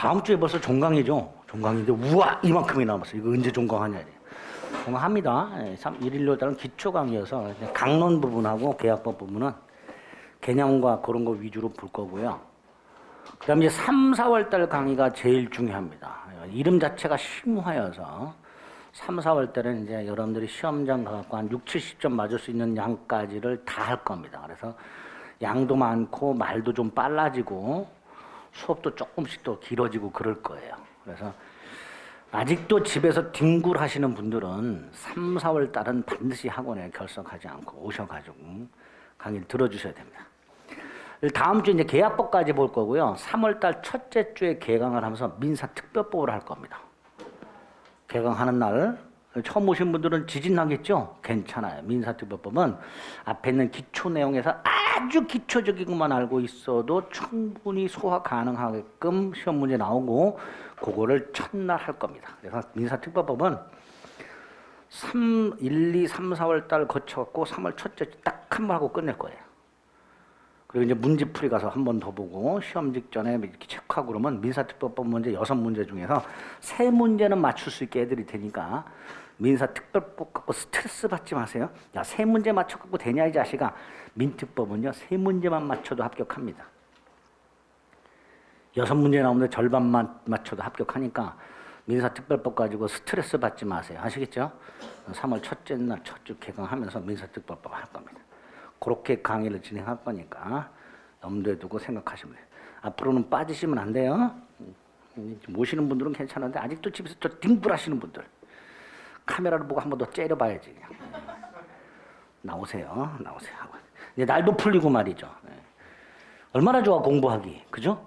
다음 주에 벌써 종강이죠. 종강인데 우와 이만큼이 남았어. 이거 언제 종강하냐. 종강합니다. 1일로 따른 기초 강의여서 강론 부분하고 계약법 부분은 개념과 그런 거 위주로 볼 거고요. 그 다음에 이제 3, 4월 달 강의가 제일 중요합니다. 이름 자체가 심화여서 3, 4월 달은 이제 여러분들이 시험장 가갖고 한 6, 70점 맞을 수 있는 양까지를 다 할 겁니다. 그래서 양도 많고 말도 좀 빨라지고 수업도 조금씩 더 길어지고 그럴 거예요. 그래서 아직도 집에서 뒹굴 하시는 분들은 3, 4월 달은 반드시 학원에 결석하지 않고 오셔가지고 강의를 들어주셔야 됩니다. 다음 주 이제 계약법까지 볼 거고요. 3월 달 첫째 주에 개강을 하면서 민사특별법을 할 겁니다. 개강하는 날 처음 오신 분들은 지진 나겠죠? 괜찮아요. 민사특별법은 앞에 있는 기초 내용에서 아주 기초적인 것만 알고 있어도 충분히 소화 가능하게끔 시험 문제 나오고 그거를 첫날 할 겁니다. 그래서 민사특별법은 1, 2, 3, 4월 달 거쳐갖고 3월 첫째 주 딱 한 번 하고 끝낼 거예요. 그리고 이제 문제풀이 가서 한 번 더 보고 시험 직전에 이렇게 체크하고 그러면 민사특별법 문제 6문제 중에서 3문제는 맞출 수 있게 해드릴 테니까 민사특별법 갖고 스트레스 받지 마세요. 야, 3문제 맞춰갖고 되냐 이 자식아. 민특법은요 3문제만 맞춰도 합격합니다. 6문제 나오는데 절반만 맞춰도 합격하니까 민사특별법 가지고 스트레스 받지 마세요. 아시겠죠? 3월 첫째 날 첫 주 개강하면서 민사특별법 할 겁니다. 그렇게 강의를 진행할 거니까 염두에 두고 생각하시면 돼요. 앞으로는 빠지시면 안 돼요. 모시는 분들은 괜찮은데 아직도 집에서 저 뒹굴하시는 분들 카메라를 보고 한 번 더 째려봐야지. 나오세요. 나오세요. 이제 날도 풀리고 말이죠. 얼마나 좋아 공부하기. 그죠?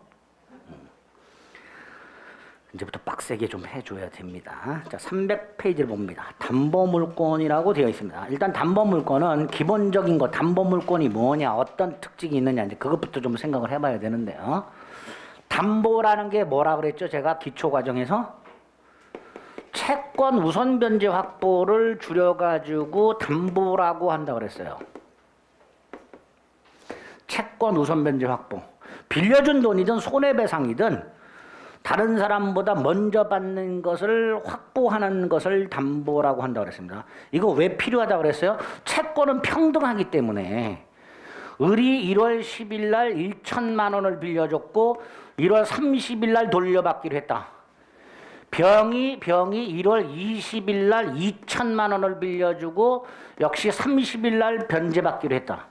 이제부터 빡세게 좀 해줘야 됩니다. 자, 300페이지를 봅니다. 담보물권이라고 되어 있습니다. 일단 담보물권은 기본적인 거, 담보물권이 뭐냐, 어떤 특징이 있느냐, 이제 그것부터 좀 생각을 해봐야 되는데요. 담보라는 게 뭐라 그랬죠? 제가 기초과정에서 채권 우선 변제 확보를 줄여가지고 담보라고 한다 그랬어요. 채권 우선 변제 확보. 빌려준 돈이든 손해배상이든 다른 사람보다 먼저 받는 것을 확보하는 것을 담보라고 한다고 그랬습니다. 이거 왜 필요하다고 그랬어요? 채권은 평등하기 때문에 을이 1월 10일 날 1천만 원을 빌려줬고 1월 30일 날 돌려받기로 했다. 병이 1월 20일 날 2천만 원을 빌려주고 역시 30일 날 변제받기로 했다.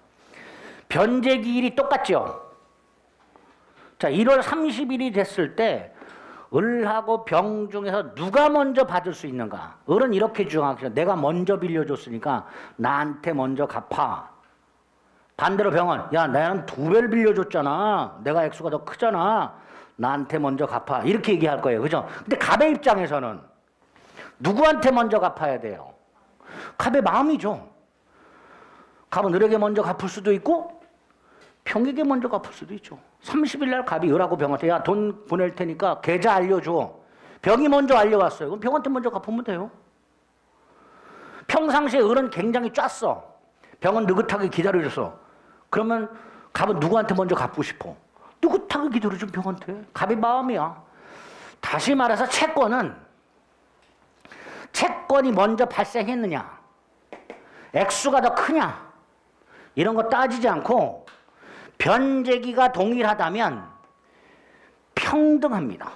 변제 기일이 똑같죠? 자, 1월 30일이 됐을 때 을하고 병 중에서 누가 먼저 받을 수 있는가? 을은 이렇게 주장하죠. 내가 먼저 빌려줬으니까 나한테 먼저 갚아. 반대로 병은 야, 나는 2배를 빌려줬잖아. 내가 액수가 더 크잖아. 나한테 먼저 갚아. 이렇게 얘기할 거예요. 그죠? 근데 갑의 입장에서는 누구한테 먼저 갚아야 돼요? 갑의 마음이죠. 갑은 을에게 먼저 갚을 수도 있고 병에게 먼저 갚을 수도 있죠. 30일 날 갑이 을하고 병한테 야, 돈 보낼 테니까 계좌 알려줘. 병이 먼저 알려왔어요. 그럼 병한테 먼저 갚으면 돼요. 평상시에 을은 굉장히 짰어. 병은 느긋하게 기다려줬어. 그러면 갑은 누구한테 먼저 갚고 싶어? 느긋하게 기다려준 병한테. 갑의 마음이야. 다시 말해서 채권이 먼저 발생했느냐, 액수가 더 크냐, 이런 거 따지지 않고 변제기가 동일하다면 평등합니다.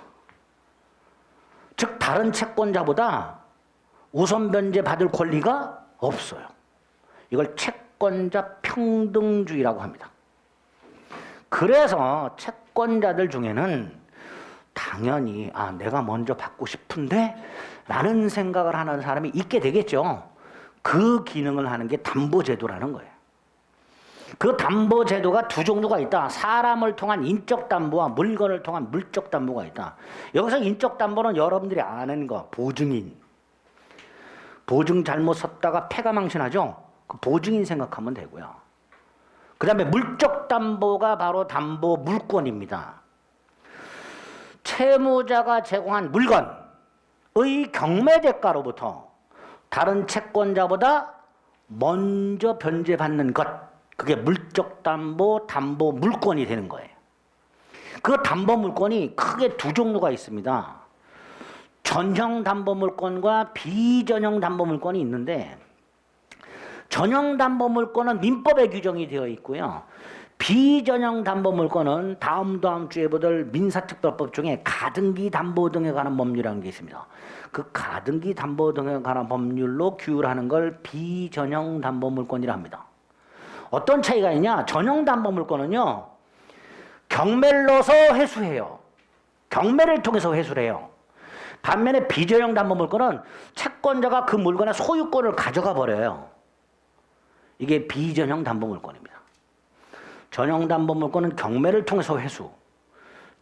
즉 다른 채권자보다 우선 변제 받을 권리가 없어요. 이걸 채권자 평등주의라고 합니다. 그래서 채권자들 중에는 당연히 내가 먼저 받고 싶은데 라는 생각을 하는 사람이 있게 되겠죠. 그 기능을 하는 게 담보제도라는 거예요. 그 담보제도가 두 종류가 있다. 사람을 통한 인적 담보와 물건을 통한 물적 담보가 있다. 여기서 인적 담보는 여러분들이 아는 거, 보증인. 보증 잘못 섰다가 패가 망신하죠. 그 보증인 생각하면 되고요. 그 다음에 물적 담보가 바로 담보 물권입니다. 채무자가 제공한 물건의 경매 대가로부터 다른 채권자보다 먼저 변제받는 것, 그게 물적 담보, 담보 물권이 되는 거예요. 그 담보물권이 크게 두 종류가 있습니다. 전형 담보물권과 비전형 담보물권이 있는데 전형 담보물권은 민법에 규정이 되어 있고요. 비전형 담보물권은 다음 주에 보들 민사특별법 중에 가등기 담보 등에 관한 법률이라는 게 있습니다. 그 가등기 담보 등에 관한 법률로 규율하는 걸 비전형 담보물권이라 합니다. 어떤 차이가 있냐? 전형 담보물권은요, 경매를 넣어서 회수해요. 경매를 통해서 회수를 해요. 반면에 비전형 담보물권은 채권자가 그 물건의 소유권을 가져가 버려요. 이게 비전형 담보물권입니다. 전형 담보물권은 경매를 통해서 회수.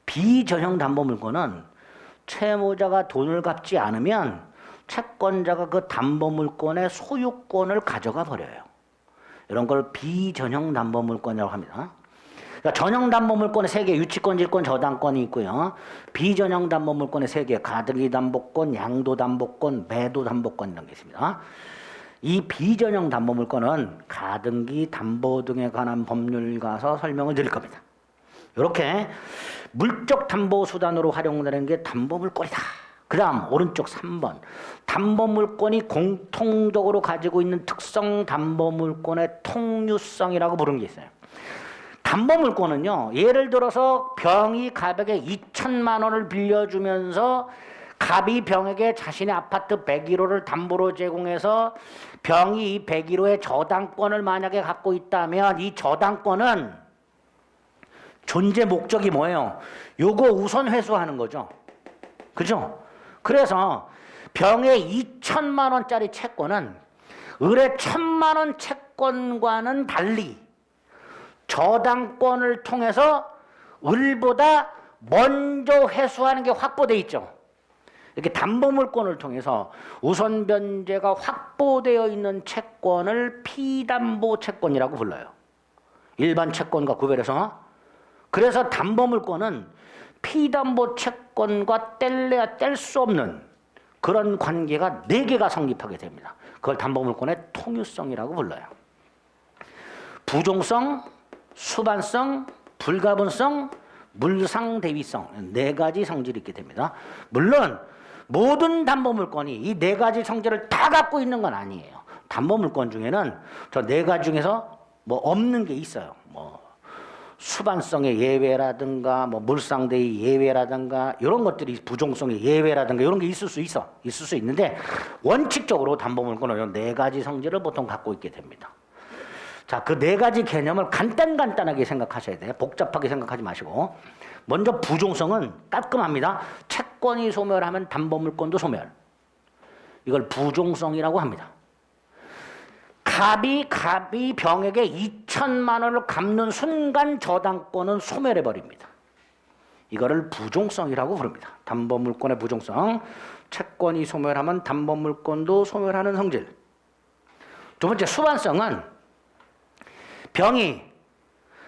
비전형 담보물권은 채무자가 돈을 갚지 않으면 채권자가 그 담보물권의 소유권을 가져가 버려요. 이런 걸 비전형 담보물권이라고 합니다. 그러니까 전형 담보물권의 3개, 유치권, 질권, 저당권이 있고요. 비전형 담보물권의 3개, 가등기 담보권, 양도 담보권, 매도 담보권 이런 게 있습니다. 이 비전형 담보물권은 가등기 담보 등에 관한 법률 가서 설명을 드릴 겁니다. 이렇게 물적 담보 수단으로 활용되는 게 담보물권이다. 그 다음 오른쪽 3번 담보물권이 공통적으로 가지고 있는 특성 담보물권의 통유성이라고 부르는 게 있어요. 담보물권은요, 예를 들어서 병이 갑에게 2천만 원을 빌려주면서 갑이 병에게 자신의 아파트 101호를 담보로 제공해서 병이 이 101호의 저당권을 만약에 갖고 있다면 이 저당권은 존재 목적이 뭐예요? 요거 우선 회수하는 거죠. 그죠? 그래서 병의 2천만 원짜리 채권은 을의 1,000만 원 채권과는 달리 저당권을 통해서 을보다 먼저 회수하는 게 확보돼 있죠. 이렇게 담보물권을 통해서 우선 변제가 확보되어 있는 채권을 피담보 채권이라고 불러요. 일반 채권과 구별해서. 그래서 담보물권은 피담보 채권과 뗄래야 뗄 수 없는 그런 관계가 4개가 성립하게 됩니다. 그걸 담보물권의 통유성이라고 불러요. 부종성, 수반성, 불가분성, 물상대위성 4가지 성질이 있게 됩니다. 물론 모든 담보물권이 이 4가지 성질을 다 갖고 있는 건 아니에요. 담보물권 중에는 저 4가지 중에서 뭐 없는 게 있어요. 뭐 수반성의 예외라든가 뭐 물상대위 예외라든가 이런 것들이 부종성의 예외라든가 이런 게 있을 수 있는데 원칙적으로 담보물권은 이런 4가지 성질을 보통 갖고 있게 됩니다. 자, 그 4가지 개념을 간단하게 생각하셔야 돼요. 복잡하게 생각하지 마시고. 먼저 부종성은 깔끔합니다. 채권이 소멸하면 담보물권도 소멸. 이걸 부종성이라고 합니다. 갑이 병에게 2천만 원을 갚는 순간 저당권은 소멸해버립니다. 이거를 부종성이라고 부릅니다. 담보물권의 부종성. 채권이 소멸하면 담보물권도 소멸하는 성질. 두 번째 수반성은 병이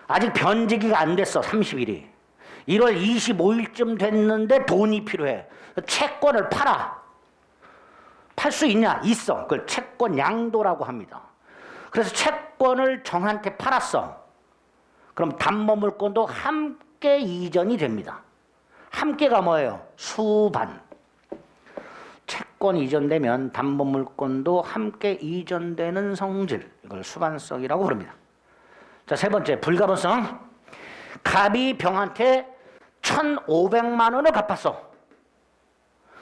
아직 변제기가 안 됐어. 30일이. 1월 25일쯤 됐는데 돈이 필요해. 채권을 팔아. 팔 수 있냐? 있어. 그걸 채권 양도라고 합니다. 그래서 채권을 정한테 팔았어. 그럼 담보물권도 함께 이전이 됩니다. 함께가 뭐예요? 수반. 채권이 이전되면 담보물권도 함께 이전되는 성질. 이걸 수반성이라고 부릅니다. 자, 3번째 불가분성. 갑이 병한테 1,500만 원을 갚았어.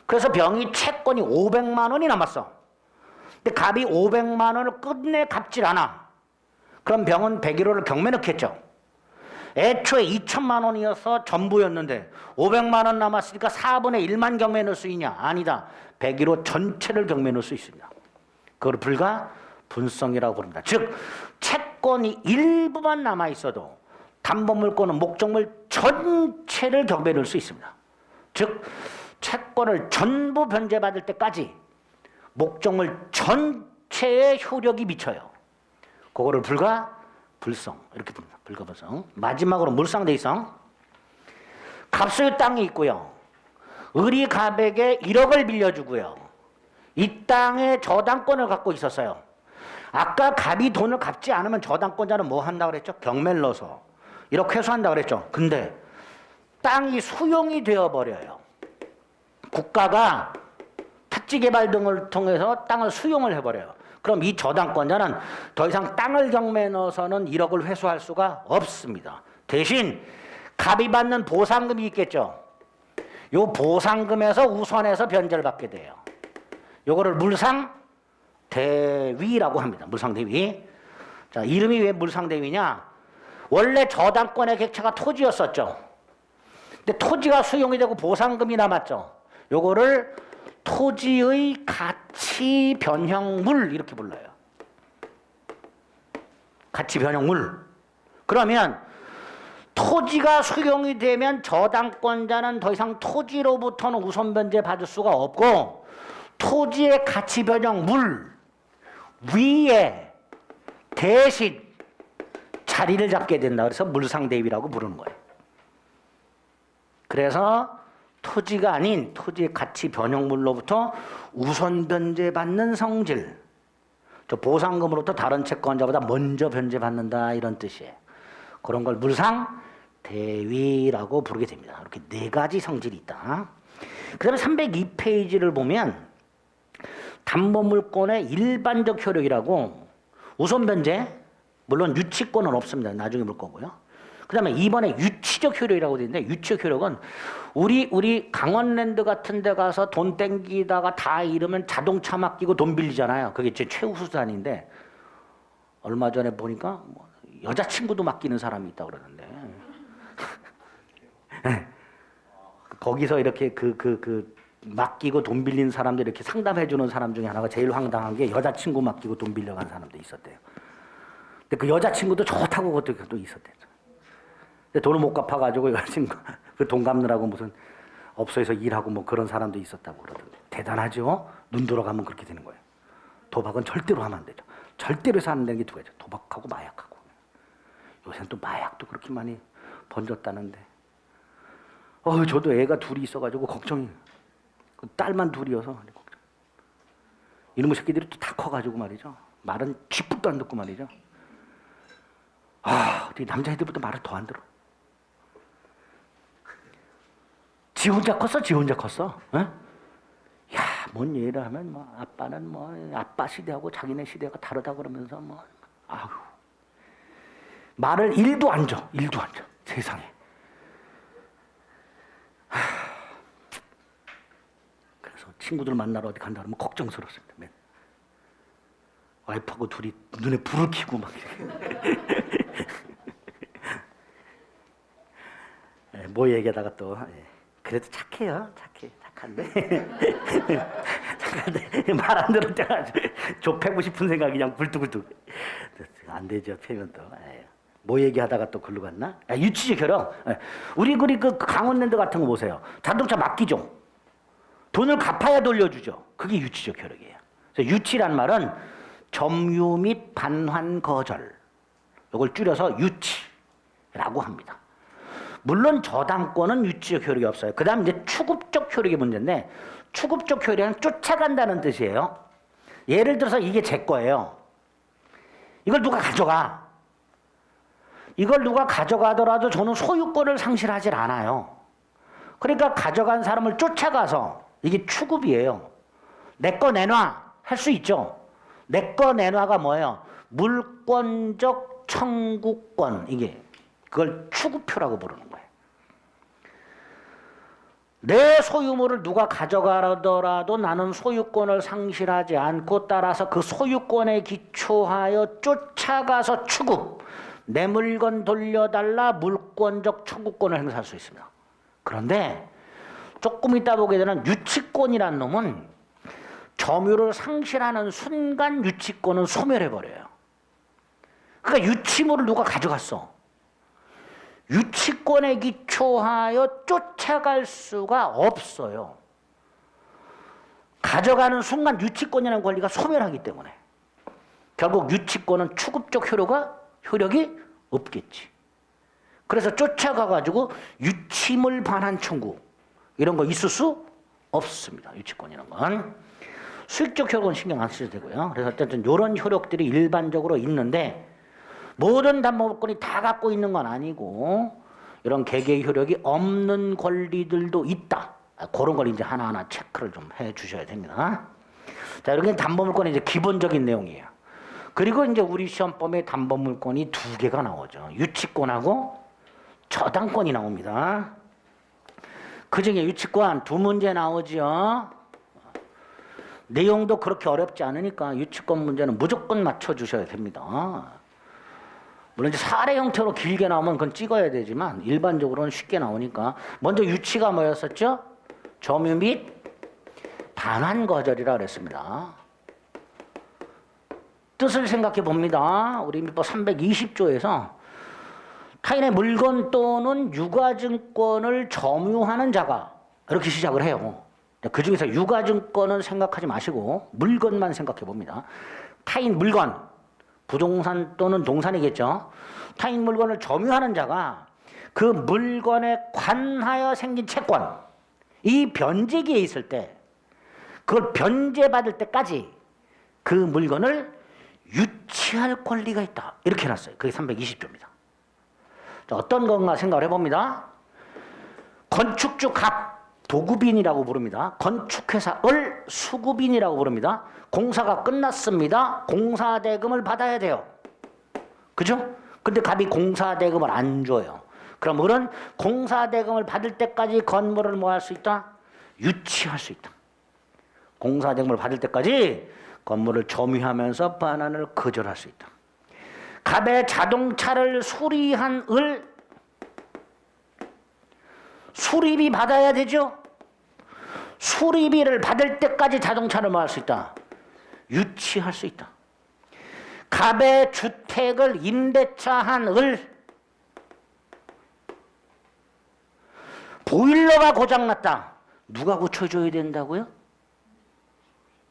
그래서 병이 채권이 500만 원이 남았어. 근데 갑이 500만 원을 끝내 갚질 않아. 그럼 병은 101호를 경매 넣겠죠. 애초에 2천만 원이어서 전부였는데 500만 원 남았으니까 4분의 1만 경매 넣을 수 있냐? 아니다. 101호 전체를 경매 넣을 수 있습니다. 그걸 불가분성이라고 부릅니다. 즉 채권이 일부만 남아 있어도 담보물권은 목적물 전체를 경매 넣을 수 있습니다. 즉 채권을 전부 변제받을 때까지 목적물 전체의 효력이 미쳐요. 그거를 불가불성 이렇게 부릅니다. 불가불성. 마지막으로 물상대위성. 갑소유 땅이 있고요. 을이 갑에게 1억을 빌려주고요. 이 땅에 저당권을 갖고 있었어요. 아까 갑이 돈을 갚지 않으면 저당권자는 뭐 한다고 그랬죠? 경매를 넣어서 1억 회수한다고 그랬죠. 근데 땅이 수용이 되어버려요. 국가가 택지개발 등을 통해서 땅을 수용을 해버려요. 그럼 이 저당권자는 더 이상 땅을 경매에 넣어서는 1억을 회수할 수가 없습니다. 대신 갑이 받는 보상금이 있겠죠. 요 보상금에서 우선해서 변제를 받게 돼요. 요거를 물상대위라고 합니다. 물상대위. 자, 이름이 왜 물상대위냐? 원래 저당권의 객체가 토지였었죠. 근데 토지가 수용이 되고 보상금이 남았죠. 요거를 토지의 가치 변형물 이렇게 불러요. 가치 변형물. 그러면 토지가 수용이 되면 저당권자는 더 이상 토지로부터는 우선 변제 받을 수가 없고 토지의 가치 변형물 위에 대신 자리를 잡게 된다. 그래서 물상대위라고 부르는 거예요. 그래서 토지가 아닌 토지의 가치 변형물로부터 우선 변제받는 성질, 저 보상금으로부터 다른 채권자보다 먼저 변제받는다 이런 뜻이에요. 그런 걸 물상대위라고 부르게 됩니다. 이렇게 네 가지 성질이 있다. 그 다음에 302페이지를 보면 담보물권의 일반적 효력이라고 우선 변제, 물론 유치권은 없습니다. 나중에 볼 거고요. 그 다음에 이번에 유치적 효력이라고 되어 있는데 유치적 효력은 우리 강원랜드 같은 데 가서 돈 땡기다가 다 잃으면 자동차 맡기고 돈 빌리잖아요. 그게 제 최후 수단인데 얼마 전에 보니까 뭐 여자친구도 맡기는 사람이 있다고 그러는데 거기서 이렇게 맡기고 돈 빌린 사람들 이렇게 상담해 주는 사람 중에 하나가 제일 황당한 게 여자친구 맡기고 돈 빌려간 사람도 있었대요. 근데 그 여자친구도 좋다고 그것도 있었대요. 근데 돈을 못 갚아가지고 여자친구 그 돈 갚느라고 무슨 업소에서 일하고 뭐 그런 사람도 있었다고 그러던데 대단하죠. 눈 돌아가면 그렇게 되는 거예요. 도박은 절대로 하면 안 되죠. 절대로 해서 안 되는 게 두 가지죠. 도박하고 마약하고. 요새는 또 마약도 그렇게 많이 번졌다는데. 저도 애가 둘이 있어가지고 걱정이. 딸만 둘이어서 걱정. 이놈의 새끼들이 또 다 커가지고 말이죠. 말은 쥐뿔도 안 듣고 말이죠. 어떻게 남자애들보다 말을 더 안 들어. 지 혼자 컸어? 지 혼자 컸어? 에? 야, 뭔 얘기를 하면 뭐 아빠는 뭐 아빠 시대하고 자기네 시대가 다르다 그러면서 뭐 아유 말을 1도 안 줘. 1도 안 줘. 세상에. 그래서 친구들 만나러 어디 간다 그러면 걱정스럽습니다. 맨. 와이프하고 둘이 눈에 불을 켜고 막 뭐 얘기하다가 또 그래도 착해요. 착한데 착한데 말 안 들을 때가 저 패고 싶은 생각이 그냥 굴뚝굴뚝 안 되죠. 패면 또 뭐 얘기하다가 또 글로 갔나? 유치적 효력. 우리 그 강원랜드 같은 거 보세요. 자동차 맡기죠. 돈을 갚아야 돌려주죠. 그게 유치적 효력이에요. 그래서 유치란 말은 점유 및 반환 거절. 이걸 줄여서 유치라고 합니다. 물론 저당권은 유치적 효력이 없어요. 그 다음 이제 추급적 효력이 문제인데 추급적 효력은 쫓아간다는 뜻이에요. 예를 들어서 이게 제 거예요. 이걸 누가 가져가. 이걸 누가 가져가더라도 저는 소유권을 상실하질 않아요. 그러니까 가져간 사람을 쫓아가서 이게 추급이에요. 내 거 내놔 할 수 있죠. 내 거 내놔가 뭐예요? 물권적 청구권. 이게 그걸 추구표라고 부르는 거예요. 내 소유물을 누가 가져가더라도 나는 소유권을 상실하지 않고 따라서 그 소유권에 기초하여 쫓아가서 추급, 내 물건 돌려달라 물권적 청구권을 행사할 수 있습니다. 그런데 조금 이따 보게 되는 유치권이라는 놈은 점유를 상실하는 순간 유치권은 소멸해버려요. 그러니까 유치물을 누가 가져갔어. 유치권에 기초하여 쫓아갈 수가 없어요. 가져가는 순간 유치권이라는 권리가 소멸하기 때문에 결국 유치권은 추급적 효력이 없겠지. 그래서 쫓아가가지고 유치물 반환 청구 이런 거 있을 수 없습니다. 유치권이라는 건. 수익적 효력은 신경 안 쓰셔도 되고요. 그래서 어쨌든 이런 효력들이 일반적으로 있는데 모든 담보물권이 다 갖고 있는 건 아니고 이런 개개 효력이 없는 권리들도 있다. 그런 걸 이제 하나하나 체크를 좀 해 주셔야 됩니다. 자, 이렇게 담보물권의 이제 기본적인 내용이에요. 그리고 이제 우리 시험범위에 담보물권이 두 개가 나오죠. 유치권하고 저당권이 나옵니다. 그 중에 유치권 두 문제 나오죠. 내용도 그렇게 어렵지 않으니까 유치권 문제는 무조건 맞춰주셔야 됩니다. 물론 이제 사례 형태로 길게 나오면 그건 찍어야 되지만 일반적으로는 쉽게 나오니까 먼저 유치가 뭐였었죠? 점유 및 반환 거절이라 그랬습니다. 뜻을 생각해 봅니다. 우리 민법 320조에서 타인의 물건 또는 유가증권을 점유하는 자가 이렇게 시작을 해요. 그 중에서 유가증권은 생각하지 마시고 물건만 생각해 봅니다. 타인 물건, 부동산 또는 동산이겠죠. 타인 물건을 점유하는 자가 그 물건에 관하여 생긴 채권, 이 변제기에 있을 때 그걸 변제받을 때까지 그 물건을 유치할 권리가 있다. 이렇게 해놨어요. 그게 320조입니다. 어떤 건가 생각을 해봅니다. 건축주 갑 도급인이라고 부릅니다. 건축회사 을 수급인이라고 부릅니다. 공사가 끝났습니다. 공사대금을 받아야 돼요. 그죠? 근데 갑이 공사대금을 안 줘요. 그럼 을은 공사대금을 받을 때까지 건물을 뭐 할 수 있다? 유치할 수 있다. 공사대금을 받을 때까지 건물을 점유하면서 반환을 거절할 수 있다. 갑의 자동차를 수리한 을 수리비 받아야 되죠. 수리비를 받을 때까지 자동차를 뭐 할 수 있다? 유치할 수 있다. 갑의 주택을 임대차한 을 보일러가 고장났다. 누가 고쳐줘야 된다고요?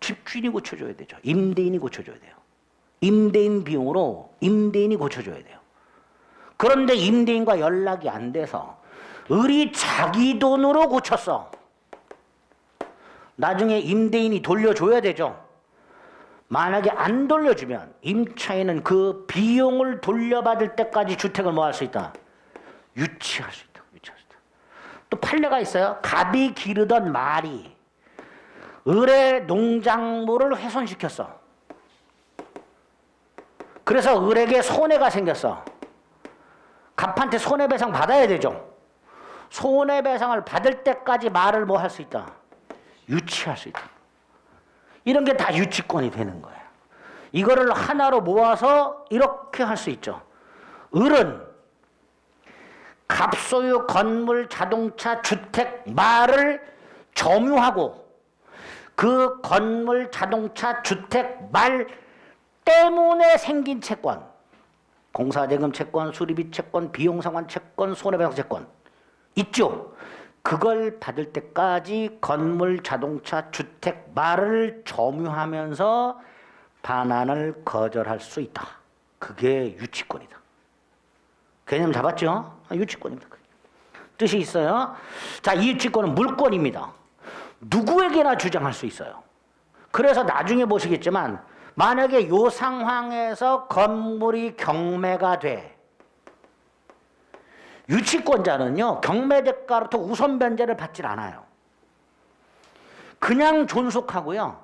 집주인이 고쳐줘야 되죠. 임대인이 고쳐줘야 돼요. 임대인 비용으로 임대인이 고쳐줘야 돼요. 그런데 임대인과 연락이 안 돼서 을이 자기 돈으로 고쳤어. 나중에 임대인이 돌려줘야 되죠. 만약에 안 돌려주면 임차인은 그 비용을 돌려받을 때까지 주택을 뭐 할 수 있다? 유치할 수 있다. 유치할 수 있다. 또 판례가 있어요. 갑이 기르던 말이 을의 농작물을 훼손시켰어. 그래서 을에게 손해가 생겼어. 갑한테 손해배상 받아야 되죠. 손해배상을 받을 때까지 말을 뭐 할 수 있다? 유치할 수 있다. 이런 게 다 유치권이 되는 거예요. 이거를 하나로 모아서 이렇게 할 수 있죠. 을은 갑소유 건물, 자동차, 주택, 말을 점유하고 그 건물, 자동차, 주택, 말 때문에 생긴 채권, 공사대금 채권, 수리비 채권, 비용상환 채권, 손해배상 채권 있죠. 그걸 받을 때까지 건물, 자동차, 주택, 말을 점유하면서 반환을 거절할 수 있다. 그게 유치권이다. 개념 잡았죠? 유치권입니다. 뜻이 있어요. 자, 이 유치권은 물권입니다. 누구에게나 주장할 수 있어요. 그래서 나중에 보시겠지만 만약에 이 상황에서 건물이 경매가 돼. 유치권자는요, 경매대가로부터 우선 변제를 받질 않아요. 그냥 존속하고요,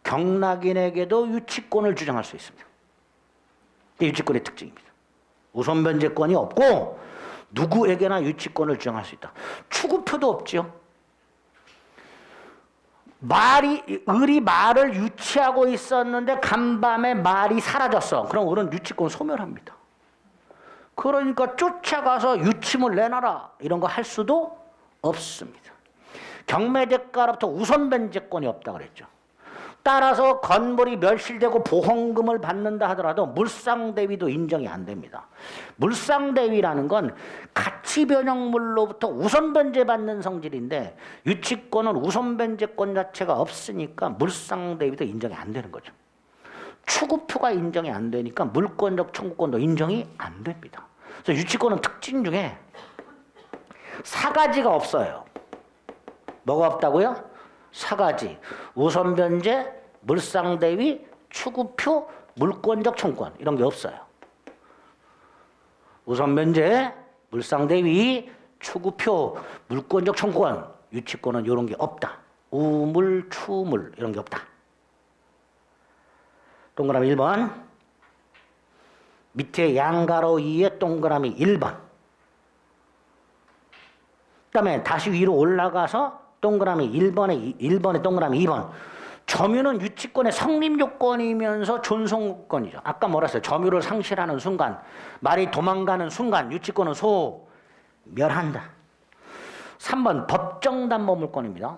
경락인에게도 유치권을 주장할 수 있습니다. 이게 유치권의 특징입니다. 우선 변제권이 없고 누구에게나 유치권을 주장할 수 있다. 추구표도 없죠. 을이 말을 유치하고 있었는데 간밤에 말이 사라졌어. 그럼 을은 유치권 소멸합니다. 그러니까 쫓아가서 유침을 내놔라 이런 거 할 수도 없습니다. 경매대가로부터 우선 변제권이 없다 그랬죠. 따라서 건물이 멸실되고 보험금을 받는다 하더라도 물상대위도 인정이 안 됩니다. 물상대위라는 건 가치변형물로부터 우선 변제받는 성질인데 유치권은 우선 변제권 자체가 없으니까 물상대위도 인정이 안 되는 거죠. 추구표가 인정이 안 되니까 물권적 청구권도 인정이 안 됩니다. 그래서 유치권은 특징 중에 4가지가 없어요. 뭐가 없다고요? 4가지. 우선 변제, 물상대위, 추구표, 물권적 청구권 이런 게 없어요. 우선 변제, 물상대위, 추구표, 물권적 청구권, 유치권은 이런 게 없다. 우물, 추물 이런 게 없다. 동그라미 1번. 밑에 양가로 2에 동그라미 1번. 그 다음에 다시 위로 올라가서 동그라미 1번에 동그라미 2번. 점유는 유치권의 성립 요건이면서 존속권이죠. 아까 뭐라 했어요? 점유를 상실하는 순간, 말이 도망가는 순간 유치권은 소멸한다. 3번 법정담보물권입니다.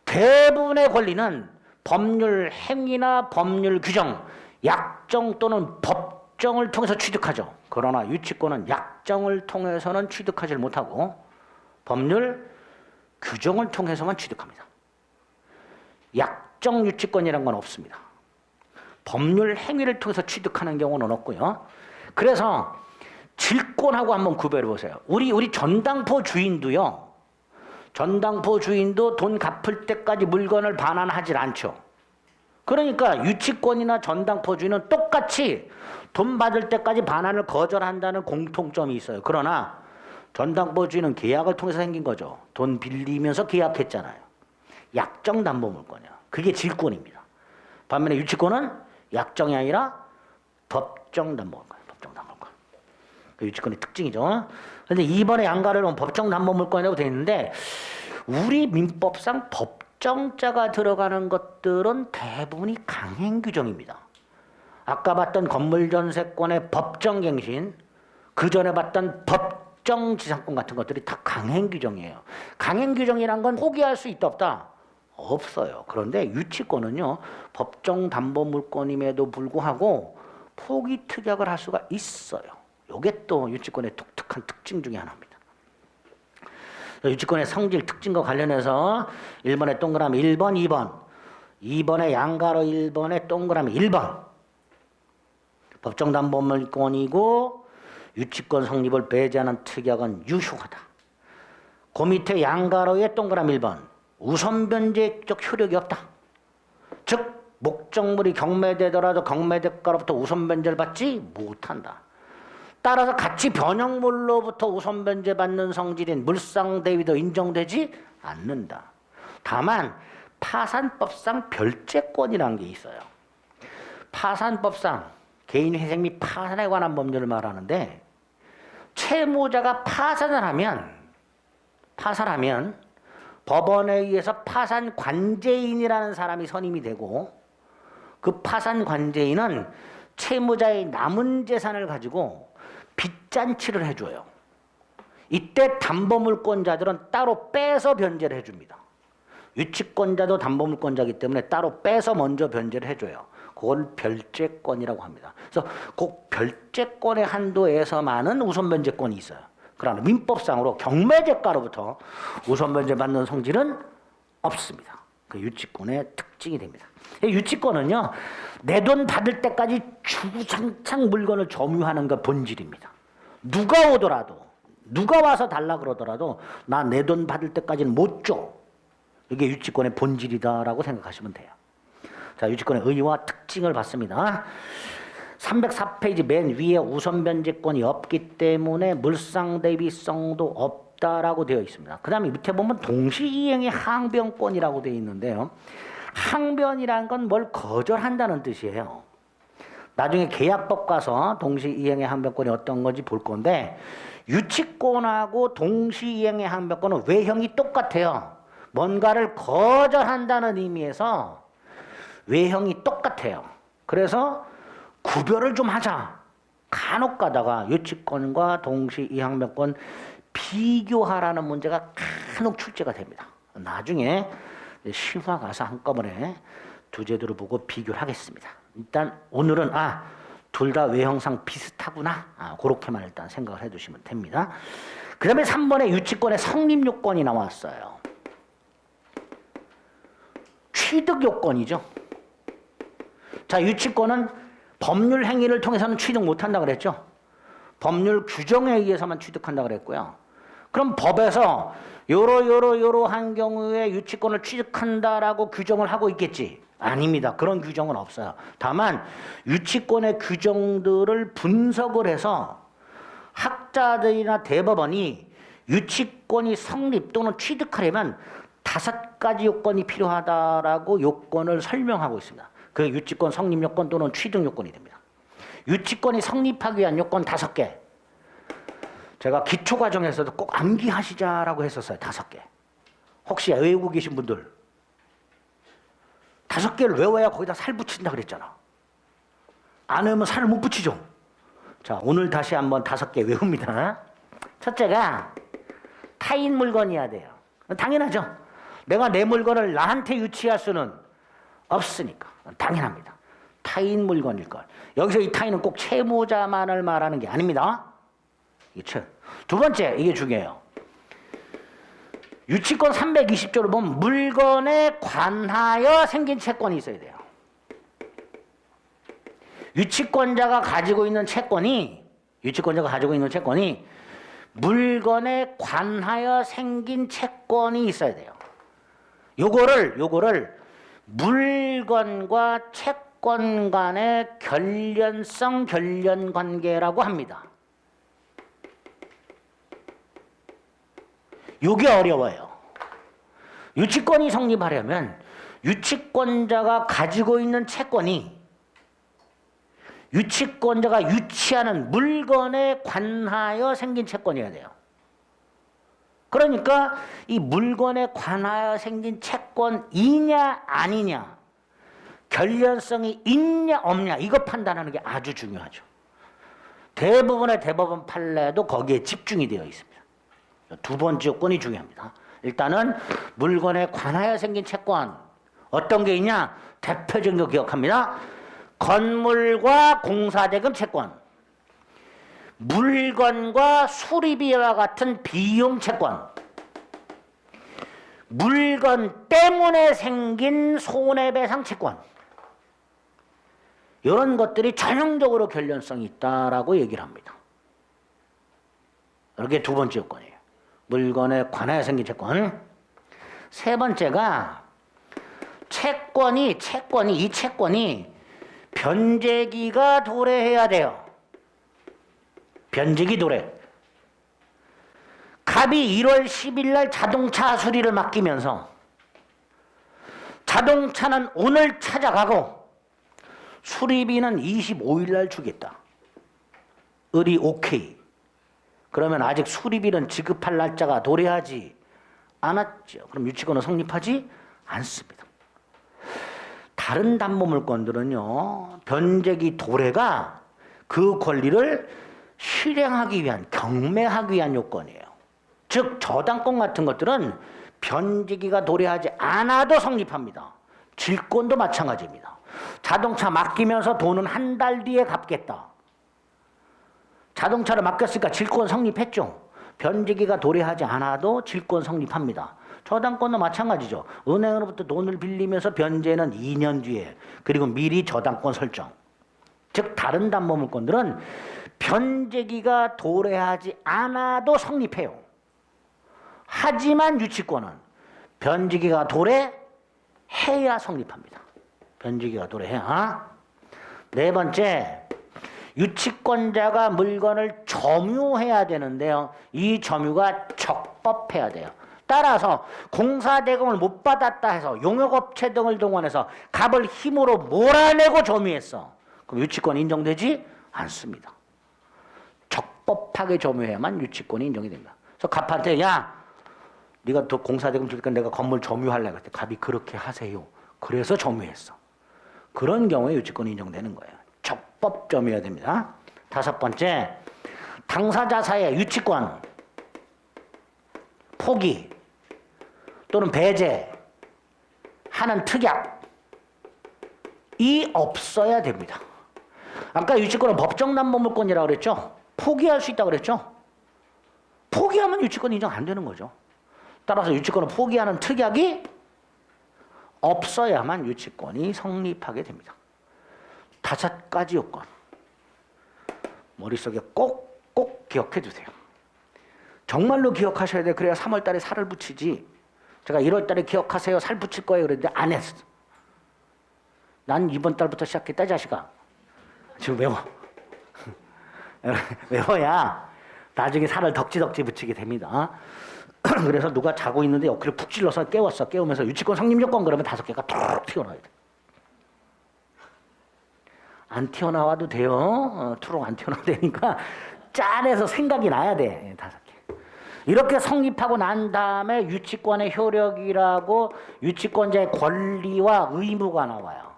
대부분의 권리는 법률 행위나 법률 규정, 약정 또는 법정을 통해서 취득하죠. 그러나 유치권은 약정을 통해서는 취득하지 못하고 법률 규정을 통해서만 취득합니다. 약정 유치권이라는 건 없습니다. 법률 행위를 통해서 취득하는 경우는 없고요. 그래서 질권하고 한번 구별해 보세요. 우리 전당포 주인도요. 전당포 주인도 돈 갚을 때까지 물건을 반환하지 않죠. 그러니까 유치권이나 전당포 주인은 똑같이 돈 받을 때까지 반환을 거절한다는 공통점이 있어요. 그러나 전당포 주인은 계약을 통해서 생긴 거죠. 돈 빌리면서 계약했잖아요. 약정 담보물권이야. 그게 질권입니다. 반면에 유치권은 약정이 아니라 법정 담보물권이에요. 법정 담보물권. 그 유치권의 특징이죠. 그런데 이번에 양가를 보면 법정 담보물권이라고 되어 있는데 우리 민법상 법정자가 들어가는 것들은 대부분이 강행 규정입니다. 아까 봤던 건물전세권의 법정갱신, 그 전에 봤던 법정지상권 같은 것들이 다 강행 규정이에요. 강행 규정이란 건 포기할 수 있다 없다? 없어요. 그런데 유치권은요, 법정 담보물권임에도 불구하고 포기 특약을 할 수가 있어요. 이게 또 유치권의 독특한 특징 중에 하나입니다. 유치권의 성질 특징과 관련해서 1번에 동그라미 1번, 2번, 2번에 양가로 1번에 동그라미 1번. 법정 담보물권이고 유치권 성립을 배제하는 특약은 유효하다. 그 밑에 양가로에 동그라미 1번. 우선 변제적 효력이 없다. 즉 목적물이 경매되더라도 경매대가로부터 우선 변제를 받지 못한다. 따라서 가치 변형물로부터 우선 변제받는 성질인 물상대위도 인정되지 않는다. 다만 파산법상 별제권이라는 게 있어요. 파산법상 개인회생 및 파산에 관한 법률을 말하는데 채무자가 파산을 하면 법원에 의해서 파산 관제인이라는 사람이 선임이 되고 그 파산 관제인은 채무자의 남은 재산을 가지고 빚잔치를 해줘요. 이때 담보물권자들은 따로 빼서 변제를 해줍니다. 유치권자도 담보물권자이기 때문에 따로 빼서 먼저 변제를 해줘요. 그걸 별제권이라고 합니다. 그래서 꼭 별제권의 한도에서만은 우선 변제권이 있어요. 그러나 민법상으로 경매대가로부터 우선 변제받는 성질은 없습니다. 그 유치권의 특징이 됩니다. 유치권은요, 내 돈 받을 때까지 주구장창 물건을 점유하는 게 본질입니다. 누가 오더라도, 누가 와서 달라 그러더라도 나 내 돈 받을 때까지는 못 줘. 이게 유치권의 본질이다라고 생각하시면 돼요. 자, 유치권의 의의와 특징을 봤습니다. 304페이지 맨 위에 우선 변제권이 없기 때문에 물상대비성도 없다라고 되어 있습니다. 그 다음에 밑에 보면 동시이행의 항변권이라고 되어 있는데요. 항변이라는 건 뭘 거절한다는 뜻이에요. 나중에 계약법 가서 동시이행의 항변권이 어떤 건지 볼 건데 유치권하고 동시이행의 항변권은 외형이 똑같아요. 뭔가를 거절한다는 의미에서 외형이 똑같아요. 그래서 구별을 좀 하자. 간혹 가다가 유치권과 동시이행변권 비교하라는 문제가 간혹 출제가 됩니다. 나중에 실화 가서 한꺼번에 두 제도를 보고 비교를 하겠습니다. 일단 오늘은 둘 다 외형상 비슷하구나. 그렇게만 일단 생각을 해두시면 됩니다. 그 다음에 3번에 유치권의 성립요건이 나왔어요. 취득요건이죠. 자, 유치권은 법률 행위를 통해서는 취득 못한다 그랬죠. 법률 규정에 의해서만 취득한다 그랬고요. 그럼 법에서 요러한 경우에 유치권을 취득한다라고 규정을 하고 있겠지? 아닙니다. 그런 규정은 없어요. 다만 유치권의 규정들을 분석을 해서 학자들이나 대법원이 유치권이 성립 또는 취득하려면 5가지 요건이 필요하다라고 요건을 설명하고 있습니다. 그 유치권 성립 요건 또는 취득 요건이 됩니다. 유치권이 성립하기 위한 요건 5개. 제가 기초과정에서도 꼭 암기하시자라고 했었어요. 5개. 혹시 외우고 계신 분들 5개를 외워야 거기다 살 붙인다 그랬잖아. 안 외우면 살을 못 붙이죠. 자, 오늘 다시 한번 5개 외웁니다. 첫째가 타인 물건이어야 돼요. 당연하죠. 내가 내 물건을 나한테 유치할 수는 없으니까 당연합니다. 타인 물건일 것. 여기서 이 타인은 꼭 채무자만을 말하는 게 아닙니다. 두 번째, 이게 중요해요. 유치권 320조를 보면 물건에 관하여 생긴 채권이 있어야 돼요. 유치권자가 가지고 있는 채권이 물건에 관하여 생긴 채권이 있어야 돼요. 요거를 물건과 채권 간의 결련성 결련관계라고 합니다. 요게 어려워요. 유치권이 성립하려면 유치권자가 가지고 있는 채권이 유치권자가 유치하는 물건에 관하여 생긴 채권이어야 돼요. 그러니까 이 물건에 관하여 생긴 채권이냐 아니냐, 결련성이 있냐 없냐, 이거 판단하는 게 아주 중요하죠. 대부분의 대법원 판례도 거기에 집중이 되어 있습니다. 두 번째 요건이 중요합니다. 일단은 물건에 관하여 생긴 채권 어떤 게 있냐? 대표적인 거 기억합니다. 건물과 공사대금 채권, 물건과 수리비와 같은 비용 채권, 물건 때문에 생긴 손해배상 채권, 이런 것들이 전형적으로 결련성이 있다라고 얘기를 합니다. 이게 두 번째 요건이에요. 물건에 관하여 생긴 채권. 세 번째가 이 채권이 변제기가 도래해야 돼요. 변제기 도래. 갑이 1월 10일 날 자동차 수리를 맡기면서 자동차는 오늘 찾아가고 수리비는 25일 날 주겠다. 을이 오케이. 그러면 아직 수리비는 지급할 날짜가 도래하지 않았죠. 그럼 유치권은 성립하지 않습니다. 다른 담보물권들은요, 변제기 도래가 그 권리를 실행하기 위한, 경매하기 위한 요건이에요. 즉 저당권 같은 것들은 변제기가 도래하지 않아도 성립합니다. 질권도 마찬가지입니다. 자동차 맡기면서 돈은 한 달 뒤에 갚겠다. 자동차를 맡겼으니까 질권 성립했죠. 변제기가 도래하지 않아도 질권 성립합니다. 저당권도 마찬가지죠. 은행으로부터 돈을 빌리면서 변제는 2년 뒤에, 그리고 미리 저당권 설정. 즉 다른 담보물권들은 변제기가 도래하지 않아도 성립해요. 하지만 유치권은 변제기가 도래해야 성립합니다. 변제기가 도래해야. 네 번째, 유치권자가 물건을 점유해야 되는데요. 이 점유가 적법해야 돼요. 따라서 공사대금을 못 받았다 해서 용역업체 등을 동원해서 갑을 힘으로 몰아내고 점유했어. 그럼 유치권이 인정되지 않습니다. 적법하게 점유해야만 유치권이 인정이 됩니다. 그래서 갑한테 야, 네가 더 공사대금 주니까 내가 건물 점유할래. 그때 갑이 그렇게 하세요. 그래서 점유했어. 그런 경우에 유치권이 인정되는 거예요. 적법 점유해야 됩니다. 다섯 번째, 당사자 사이의 유치권 포기 또는 배제하는 특약이 없어야 됩니다. 아까 유치권은 법정 담보물권이라고 그랬죠. 포기할 수 있다고 그랬죠. 포기하면 유치권 인정 안 되는 거죠. 따라서 유치권을 포기하는 특약이 없어야만 유치권이 성립하게 됩니다. 5가지 요건 머릿속에 꼭 기억해 두세요. 정말로 기억하셔야 돼요. 그래야 3월 달에 살을 붙이지. 제가 1월 달에 기억하세요. 살 붙일 거예요. 그랬는데 안 했어. 난 이번 달부터 시작했다, 자식아. 지금 외워. 외워야 나중에 살을 덕지덕지 붙이게 됩니다. 그래서 누가 자고 있는데 옆구리 푹 찔러서 깨웠어. 깨우면서 유치권 성립 요건 그러면 5개가 툭 튀어나와야 돼. 안 튀어나와도 돼요. 투록 안 튀어나와도 되니까 짠해서 생각이 나야 돼. 5개. 이렇게 성립하고 난 다음에 유치권의 효력이라고 유치권자의 권리와 의무가 나와요.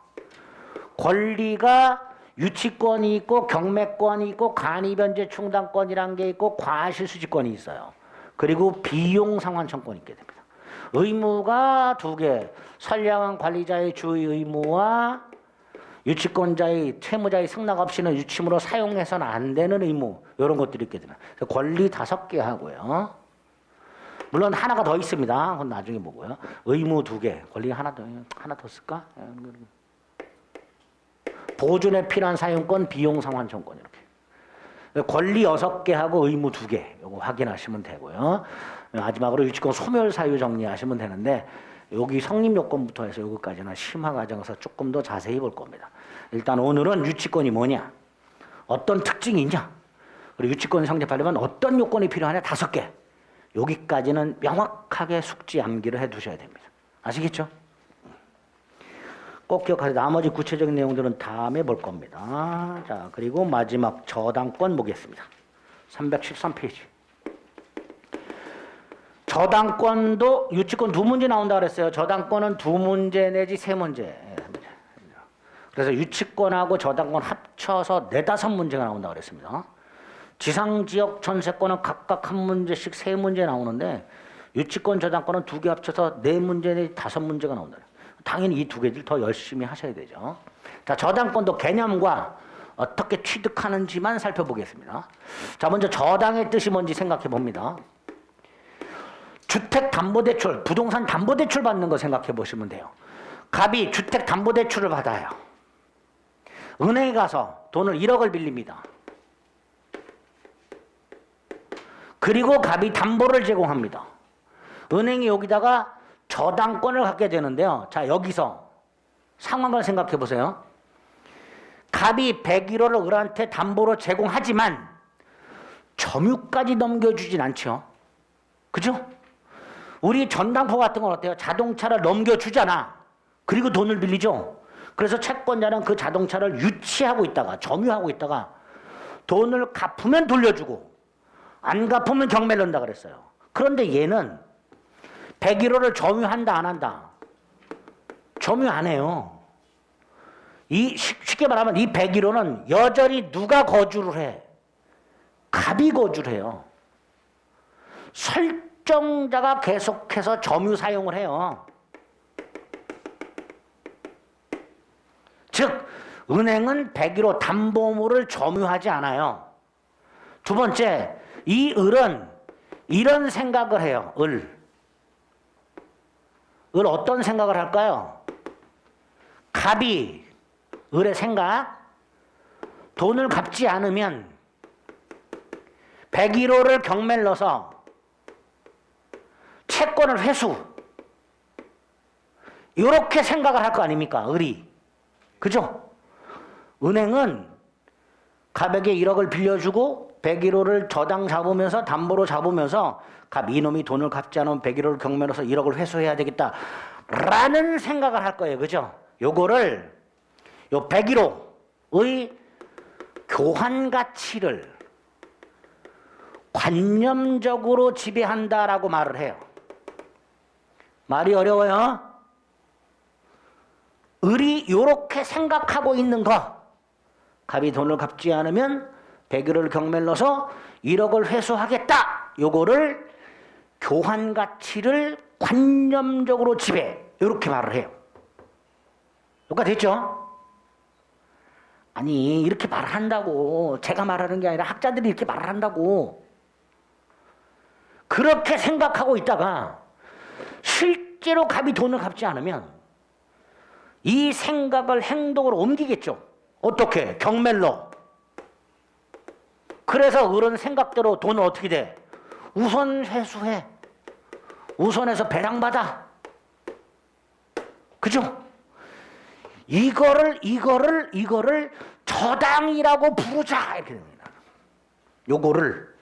권리가 유치권이 있고 경매권이 있고 간이변제 충당권이란 게 있고 과실수지권이 있어요. 그리고 비용상환청권이 있게 됩니다. 의무가 2개. 선량한 관리자의 주의 의무와 유치권자의 채무자의 승낙 없이는 유치물로 사용해서는 안 되는 의무, 이런 것들이 있게 됩니다. 권리 5개 하고요. 물론 하나가 더 있습니다. 그건 나중에 보고요. 의무 2개, 권리 하나 더 쓸까? 보존에 필요한 사용권, 비용 상환청권 이렇게. 권리 6개 하고 의무 2개, 요거 확인하시면 되고요. 마지막으로 유치권 소멸 사유 정리하시면 되는데 여기 성립 요건부터 해서 여기까지는 심화 과정에서 조금 더 자세히 볼 겁니다. 일단 오늘은 유치권이 뭐냐, 어떤 특징이 있냐, 그리고 유치권이 성립하려면 어떤 요건이 필요하냐 5개. 여기까지는 명확하게 숙지 암기를 해 두셔야 됩니다. 아시겠죠? 꼭 기억하세요. 나머지 구체적인 내용들은 다음에 볼 겁니다. 자, 그리고 마지막 저당권 보겠습니다. 313페이지. 저당권도 유치권 2문제 나온다 그랬어요. 저당권은 2문제 내지 3문제. 그래서 유치권하고 저당권 합쳐서 4, 5문제가 나온다 그랬습니다. 지상지역 전세권은 각각 1문제씩 3문제 나오는데 유치권 저당권은 2개 합쳐서 4문제 내지 5문제가 나온다. 당연히 이 2개를 더 열심히 하셔야 되죠. 자, 저당권도 개념과 어떻게 취득하는지만 살펴보겠습니다. 자, 먼저 저당의 뜻이 뭔지 생각해 봅니다. 주택담보대출, 부동산 담보대출 받는 거 생각해 보시면 돼요. 갑이 주택담보대출을 받아요. 은행에 가서 돈을 1억을 빌립니다. 그리고 갑이 담보를 제공합니다. 은행이 여기다가 저당권을 갖게 되는데요. 자, 여기서 상황을 생각해 보세요. 갑이 101호를 을한테 담보로 제공하지만 점유까지 넘겨주진 않죠. 그죠? 우리 전당포 같은 건 어때요? 자동차를 넘겨주잖아. 그리고 돈을 빌리죠. 그래서 채권자는 그 자동차를 유치하고 있다가 점유하고 있다가 돈을 갚으면 돌려주고 안 갚으면 경매를 넣는다 그랬어요. 그런데 얘는 101호를 점유한다 안 한다? 점유 안 해요. 쉽게 말하면 이 101호는 여전히 누가 거주를 해? 갑이 거주를 해요. 설정자가 계속해서 점유 사용을 해요. 즉 은행은 101호 담보물을 점유하지 않아요. 2번째, 이 을은 이런 생각을 해요. 을 어떤 생각을 할까요? 갑이 을의 생각, 돈을 갚지 않으면 101호를 경매를 넣어서 채권을 회수, 이렇게 생각을 할 거 아닙니까? 을이. 그죠? 은행은 갑에게 1억을 빌려주고 101호를 저당 잡으면서 담보로 잡으면서 갑 이놈이 돈을 갚지 않으면 101호를 경매로서 1억을 회수해야 되겠다 라는 생각을 할 거예요. 그죠? 요거를 요 101호의 교환 가치를 관념적으로 지배한다라고 말을 해요. 말이 어려워요? 을이 요렇게 생각하고 있는 거, 갑이 돈을 갚지 않으면 101호를 경매를 넣어서 1억을 회수하겠다, 요거를 교환 가치를 관념적으로 지배, 요렇게 말을 해요. 여기까지 됐죠? 아니, 이렇게 말을 한다고. 제가 말하는 게 아니라 학자들이 이렇게 말을 한다고. 그렇게 생각하고 있다가 실제로 갑이 돈을 갚지 않으면 이 생각을 행동으로 옮기겠죠. 어떻게? 경매로. 그래서 을은 생각대로 돈을 어떻게 돼? 우선 회수해. 우선해서 배당받아. 그죠? 이거를 저당이라고 부르자. 이렇게 됩니다. 요거를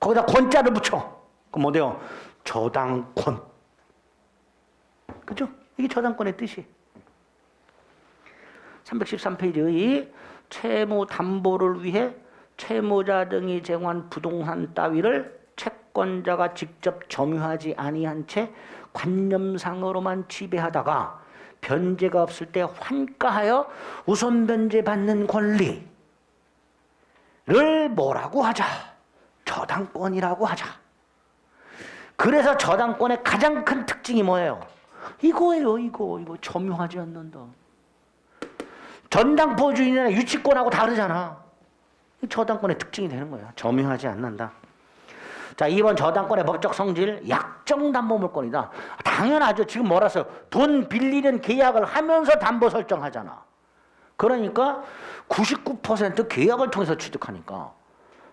거기다 권자를 붙여. 그럼 어때요? 저당권. 그죠? 이게 저당권의 뜻이에요. 313페이지의 채무 담보를 위해 채무자 등이 제공한 부동산 따위를 채권자가 직접 점유하지 아니한 채 관념상으로만 지배하다가 변제가 없을 때 환가하여 우선 변제받는 권리를 뭐라고 하자? 저당권이라고 하자. 그래서 저당권의 가장 큰 특징이 뭐예요? 이거예요. 이거 점유하지 않는다. 전당포주의나 유치권하고 다르잖아. 저당권의 특징이 되는 거예요. 점유하지 않는다. 자, 2번 저당권의 법적 성질, 약정담보물권이다. 당연하죠. 지금 뭐라 써요? 돈 빌리는 계약을 하면서 담보 설정하잖아. 그러니까 99% 계약을 통해서 취득하니까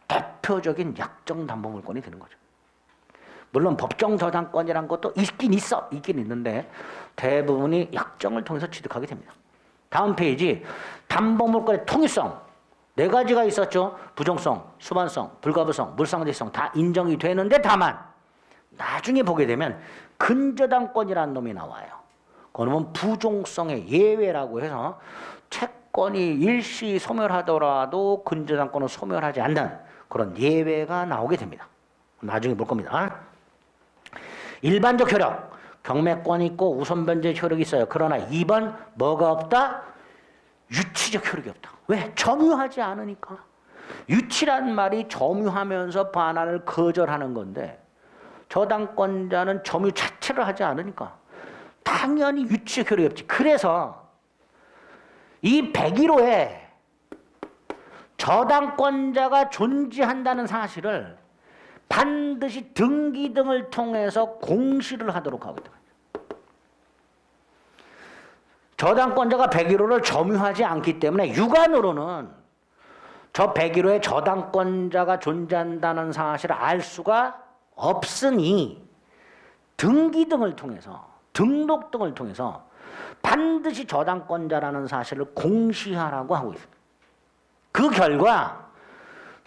대표적인 약정담보물권이 되는 거죠. 물론 법정 저당권이란 것도 있긴 있는데 대부분이 약정을 통해서 취득하게 됩니다. 다음 페이지, 담보물권의 통일성. 4가지가 있었죠. 부정성, 수반성, 불가부성, 물상대성 다 인정이 되는데 다만 나중에 보게 되면 근저당권이라는 놈이 나와요. 그러면 부종성의 예외라고 해서 채권이 일시 소멸하더라도 근저당권은 소멸하지 않는 그런 예외가 나오게 됩니다. 나중에 볼 겁니다. 일반적 효력, 경매권이 있고 우선변제 효력이 있어요. 그러나 2번 뭐가 없다? 유치적 효력이 없다. 왜? 점유하지 않으니까. 유치란 말이 점유하면서 반환을 거절하는 건데 저당권자는 점유 자체를 하지 않으니까 당연히 유치적 효력이 없지. 그래서 이 101호에 저당권자가 존재한다는 사실을 반드시 등기 등을 통해서 공시를 하도록 하거든요. 저당권자가 101호를 점유하지 않기 때문에 유관으로는 저 101호에 저당권자가 존재한다는 사실을 알 수가 없으니 등기 등을 통해서 등록 등을 통해서 반드시 저당권자라는 사실을 공시하라고 하고 있습니다. 그 결과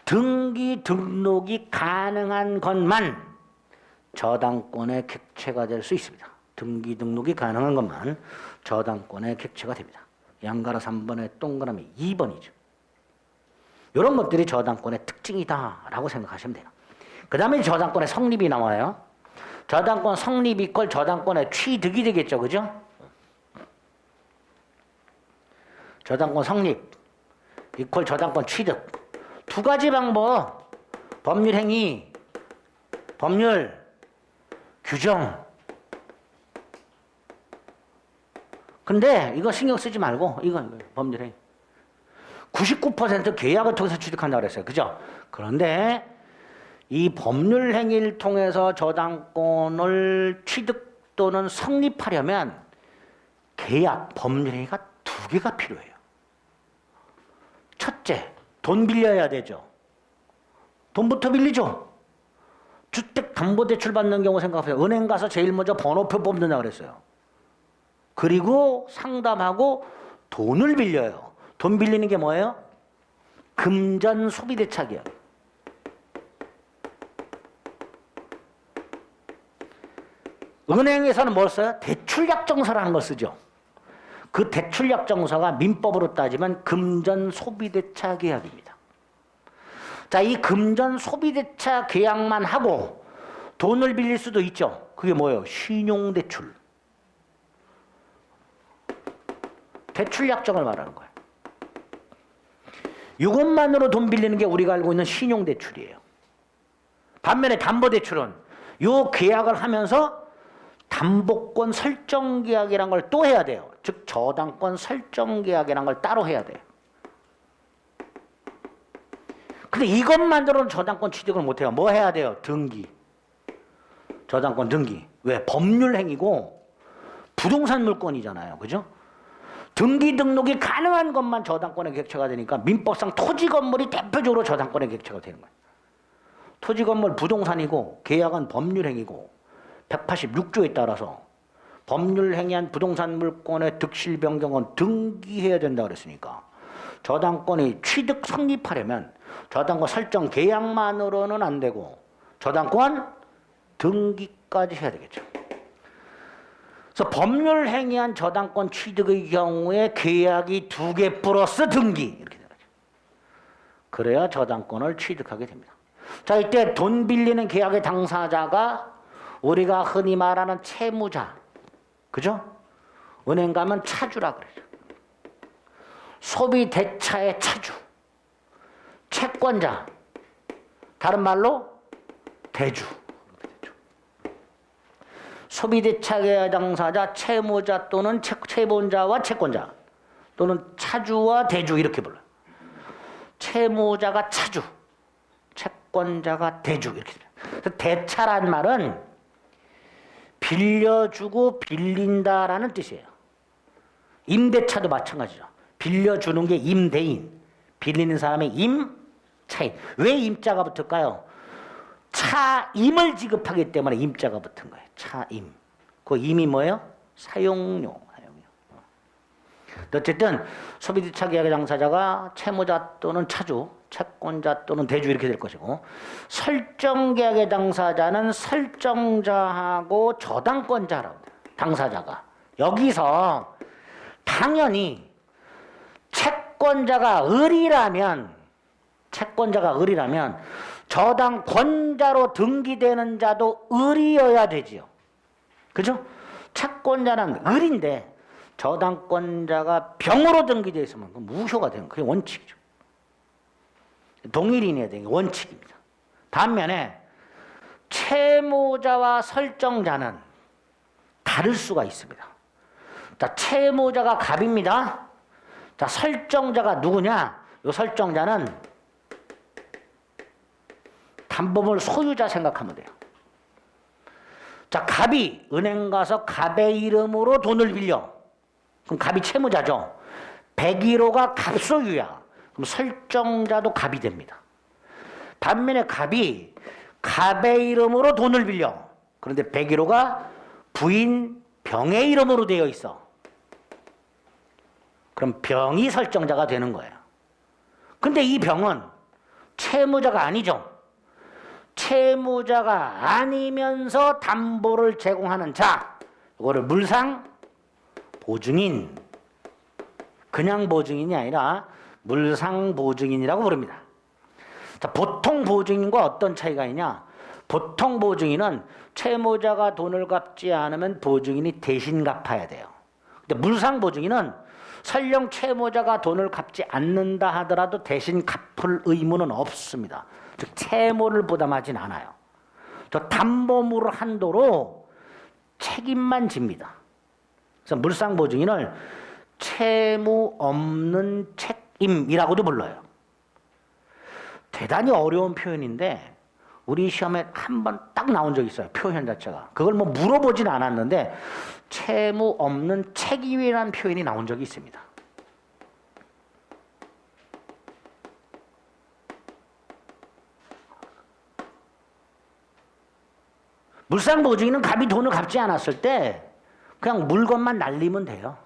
등기 등록이 가능한 것만 저당권의 객체가 될 수 있습니다. 등기 등록이 가능한 것만 저당권의 객체가 됩니다. 양가로 3번의 동그라미 2번이죠. 이런 것들이 저당권의 특징이다라고 생각하시면 돼요. 그 다음에 저당권의 성립이 나와요. 저당권 성립 이퀄 저당권의 취득이 되겠죠. 그죠? 저당권 성립 이퀄 저당권 취득. 2가지 방법. 법률 행위, 법률 규정. 근데 이거 신경 쓰지 말고 이건 법률 행위. 99% 계약을 통해서 취득한다고 그랬어요. 그죠? 그런데 이 법률 행위를 통해서 저당권을 취득 또는 성립하려면 계약, 법률 행위가 2개가 필요해요. 첫째, 돈 빌려야 되죠. 돈부터 빌리죠. 주택담보대출 받는 경우 생각하세요. 은행 가서 제일 먼저 번호표 뽑는다고 그랬어요. 그리고 상담하고 돈을 빌려요. 돈 빌리는 게 뭐예요? 금전 소비대차 계약. 은행에서는 뭘 써요? 대출약정서라는 걸 쓰죠. 그 대출약정서가 민법으로 따지면 금전 소비대차 계약입니다. 자, 이 금전 소비대차 계약만 하고 돈을 빌릴 수도 있죠. 그게 뭐예요? 신용대출. 대출약정을 말하는 거예요. 이것만으로 돈 빌리는 게 우리가 알고 있는 신용대출이에요. 반면에 담보대출은 이 계약을 하면서 담보권 설정계약이라는 걸 또 해야 돼요. 즉 저당권 설정계약이라는 걸 따로 해야 돼요. 근데 이것만으로는 저당권 취득을 못해요. 뭐 해야 돼요? 등기. 저당권 등기. 왜? 법률행위고 부동산 물권이잖아요. 그죠? 등기 등록이 가능한 것만 저당권의 객체가 되니까 민법상 토지 건물이 대표적으로 저당권의 객체가 되는 거예요. 토지 건물 부동산이고 계약은 법률행위고 186조에 따라서 법률행위한 부동산 물권의 득실 변경은 등기해야 된다고 그랬으니까 저당권이 취득 성립하려면 저당권 설정 계약만으로는 안 되고 저당권 등기까지 해야 되겠죠. 그래서 법률 행위한 저당권 취득의 경우에 계약이 2개 플러스 등기 이렇게 되는 거죠. 그래야 저당권을 취득하게 됩니다. 자, 이때 돈 빌리는 계약의 당사자가 우리가 흔히 말하는 채무자, 그죠? 은행 가면 차주라 그러죠. 소비대차의 차주, 채권자, 다른 말로 대주. 소비대차 계약 당사자, 채무자 또는 채권자와 채권자 또는 차주와 대주 이렇게 불러요. 채무자가 차주, 채권자가 대주 이렇게 돼요. 대차란 말은 빌려주고 빌린다라는 뜻이에요. 임대차도 마찬가지죠. 빌려주는 게 임대인, 빌리는 사람의 임차인. 왜 임자가 붙을까요? 차임을 지급하기 때문에 임자가 붙은 거예요. 차임. 그 임이 뭐예요? 사용료. 어쨌든 소비대차 계약의 당사자가 채무자 또는 차주, 채권자 또는 대주 이렇게 될 것이고, 설정계약의 당사자는 설정자하고 저당권자라고 해요. 당사자가. 여기서 당연히 채권자가 을이라면 저당권자로 등기되는 자도 을이어야 되지요. 그죠? 채권자는 을인데 저당권자가 병으로 등기되어 있으면 그건 무효가 되는 그게 원칙이죠. 동일인이어야 되는 게 원칙입니다. 반면에 채무자와 설정자는 다를 수가 있습니다. 자, 채무자가 갑입니다. 자, 설정자가 누구냐? 이 설정자는 담보물 소유자 생각하면 돼요. 자, 갑이 은행 가서 갑의 이름으로 돈을 빌려. 그럼 갑이 채무자죠. 101호가 갑소유야. 그럼 설정자도 갑이 됩니다. 반면에 갑이 갑의 이름으로 돈을 빌려. 그런데 101호가 부인 병의 이름으로 되어 있어. 그럼 병이 설정자가 되는 거예요. 근데 이 병은 채무자가 아니죠. 채무자가 아니면서 담보를 제공하는 자, 이거를 물상 보증인, 그냥 보증인이 아니라 물상 보증인이라고 부릅니다. 자, 보통 보증인과 어떤 차이가 있냐? 보통 보증인은 채무자가 돈을 갚지 않으면 보증인이 대신 갚아야 돼요. 근데 물상 보증인은 설령 채무자가 돈을 갚지 않는다 하더라도 대신 갚을 의무는 없습니다. 즉 채무를 부담하진 않아요. 저 담보물 한도로 책임만 집니다. 그래서 물상 보증인을 채무 없는 책임이라고도 불러요. 대단히 어려운 표현인데 우리 시험에 한 번 딱 나온 적이 있어요. 표현 자체가. 그걸 뭐 물어보진 않았는데 채무 없는 책임이라는 표현이 나온 적이 있습니다. 물상보증인은 갑이 돈을 갚지 않았을 때 그냥 물건만 날리면 돼요.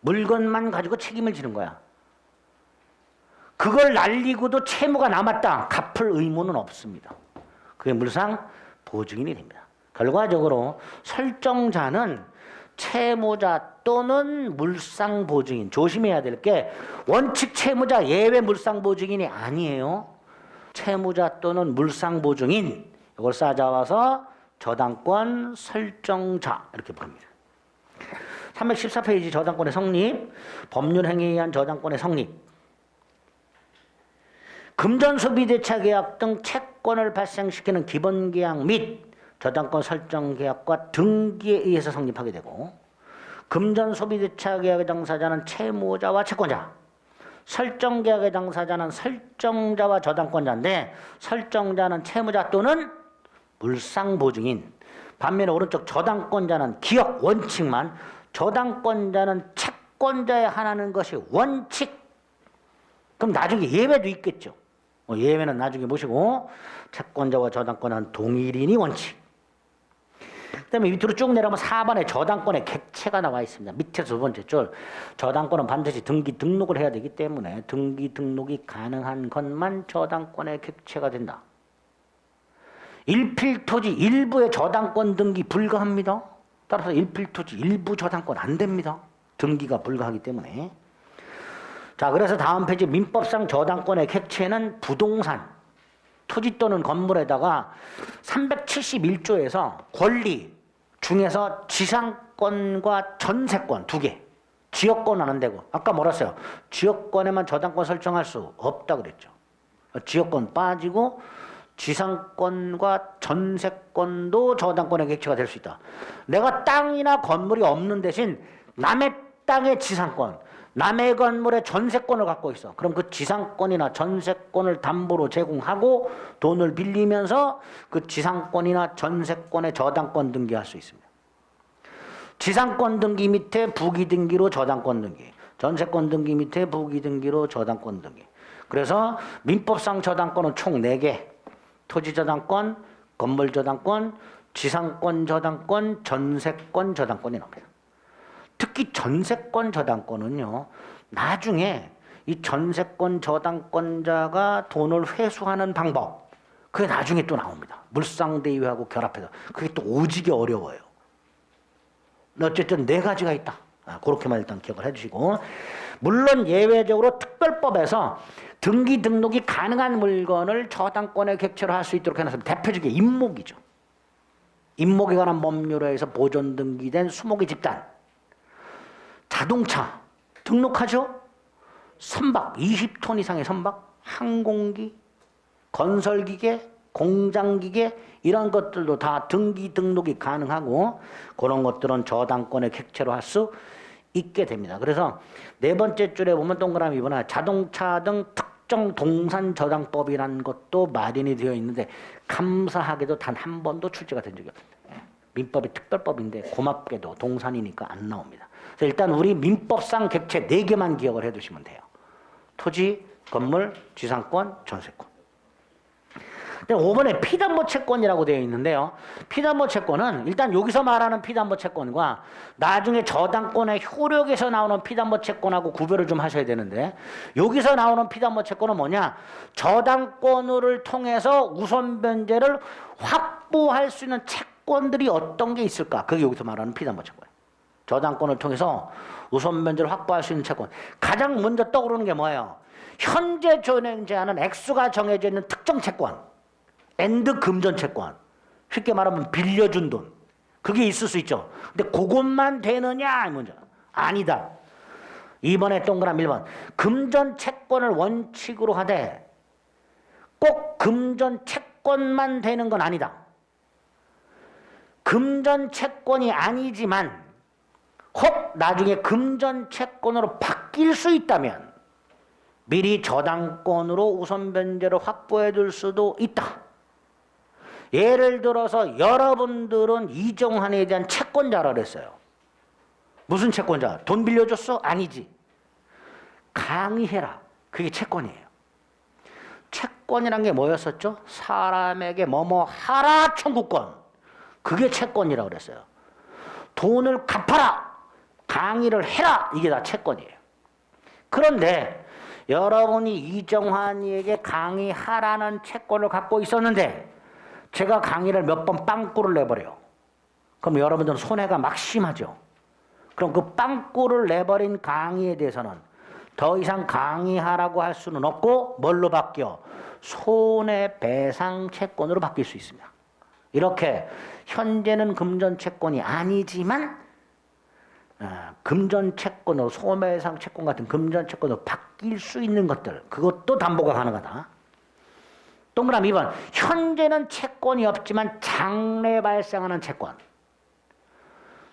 물건만 가지고 책임을 지는 거야. 그걸 날리고도 채무가 남았다. 갚을 의무는 없습니다. 그게 물상보증인이 됩니다. 결과적으로 설정자는 채무자 또는 물상보증인. 조심해야 될 게 원칙 채무자 예외 물상보증인이 아니에요. 채무자 또는 물상보증인. 이걸 싸잡아서 저당권 설정자 이렇게 부릅니다. 314페이지 저당권의 성립, 법률행위에 의한 저당권의 성립. 금전소비대차 계약 등 채권을 발생시키는 기본계약 및 저당권 설정 계약과 등기에 의해서 성립하게 되고, 금전소비대차 계약의 당사자는 채무자와 채권자, 설정계약의 당사자는 설정자와 저당권자인데 설정자는 채무자 또는 물상보증인. 반면에 오른쪽 저당권자는 기억 원칙만, 저당권자는 채권자에 한하는 것이 원칙. 그럼 나중에 예외도 있겠죠. 예외는 나중에 보시고 채권자와 저당권은 동일인이 원칙. 그 다음에 밑으로 쭉 내려가면 4번에 저당권의 객체가 나와 있습니다. 밑에 두 번째 줄. 저당권은 반드시 등기 등록을 해야 되기 때문에 등기 등록이 가능한 것만 저당권의 객체가 된다. 일필토지 일부의 저당권 등기 불가합니다. 따라서 일필토지 일부 저당권 안 됩니다. 등기가 불가하기 때문에. 자, 그래서 다음 페이지 민법상 저당권의 객체는 부동산, 토지 또는 건물에다가 371조에서 권리 중에서 지상권과 전세권 두 개, 지역권은 안 되고, 아까 뭐라 했어요? 지역권에만 저당권 설정할 수 없다 그랬죠. 지역권 빠지고 지상권과 전세권도 저당권의 객체가 될 수 있다. 내가 땅이나 건물이 없는 대신 남의 땅의 지상권, 남의 건물의 전세권을 갖고 있어. 그럼 그 지상권이나 전세권을 담보로 제공하고 돈을 빌리면서 그 지상권이나 전세권의 저당권 등기할 수 있습니다. 지상권 등기 밑에 부기 등기로 저당권 등기, 전세권 등기 밑에 부기 등기로 저당권 등기. 그래서 민법상 저당권은 총 4개. 토지 저당권, 건물 저당권, 지상권 저당권, 전세권 저당권이 나옵니다. 특히 전세권 저당권은요, 나중에 이 전세권 저당권자가 돈을 회수하는 방법, 그게 나중에 또 나옵니다. 물상대유하고 결합해서. 그게 또 오지게 어려워요. 어쨌든 4가지가 있다. 그렇게만 일단 기억을 해주시고, 물론 예외적으로 특별법에서 등기 등록이 가능한 물건을 저당권의 객체로 할 수 있도록 해놨습니다. 대표적인 임목이죠. 임목에 관한 법률에 의해서 보존 등기된 수목의 집단. 자동차 등록하죠? 선박 20톤 이상의 선박, 항공기, 건설기계, 공장기계 이런 것들도 다 등기 등록이 가능하고 그런 것들은 저당권의 객체로 할 수 있게 됩니다. 그래서 4번째 줄에 보면 동그라미 보나 자동차 등 특정 동산 저당법이라는 것도 마련이 되어 있는데 감사하게도 단 한 번도 출제가 된 적이 없습니다. 민법이 특별법인데 고맙게도 동산이니까 안 나옵니다. 그래서 일단 우리 민법상 객체 4개만 기억을 해두시면 돼요. 토지, 건물, 지상권, 전세권. 근데 5번에 피담보 채권이라고 되어 있는데요. 피담보 채권은 일단 여기서 말하는 피담보 채권과 나중에 저당권의 효력에서 나오는 피담보 채권하고 구별을 좀 하셔야 되는데, 여기서 나오는 피담보 채권은 뭐냐? 저당권을 통해서 우선 변제를 확보할 수 있는 채권들이 어떤 게 있을까? 그게 여기서 말하는 피담보 채권이에요. 저당권을 통해서 우선 변제를 확보할 수 있는 채권. 가장 먼저 떠오르는 게 뭐예요? 현재 존행제하는 액수가 정해져 있는 특정 채권. 엔드 금전 채권. 쉽게 말하면 빌려준 돈. 그게 있을 수 있죠. 근데 그것만 되느냐? 이 문제. 아니다. 2번에 동그라미 1번. 금전 채권을 원칙으로 하되 꼭 금전 채권만 되는 건 아니다. 금전 채권이 아니지만 혹 나중에 금전 채권으로 바뀔 수 있다면 미리 저당권으로 우선 변제를 확보해 둘 수도 있다. 예를 들어서 여러분들은 이정환에 대한 채권자라 그랬어요. 무슨 채권자? 돈 빌려줬어? 아니지. 강의해라. 그게 채권이에요. 채권이란 게 뭐였었죠? 사람에게 뭐뭐 하라 청구권. 그게 채권이라고 그랬어요. 돈을 갚아라. 강의를 해라. 이게 다 채권이에요. 그런데 여러분이 이정환이에게 강의하라는 채권을 갖고 있었는데 제가 강의를 몇 번 빵꾸를 내버려요. 그럼 여러분들은 손해가 막심하죠. 그럼 그 빵꾸를 내버린 강의에 대해서는 더 이상 강의하라고 할 수는 없고 뭘로 바뀌어? 손해배상 채권으로 바뀔 수 있습니다. 이렇게 현재는 금전채권이 아니지만 금전채권으로 손해배상 채권 같은 금전채권으로 바뀔 수 있는 것들, 그것도 담보가 가능하다. 동그라미 2번. 현재는 채권이 없지만 장래 발생하는 채권.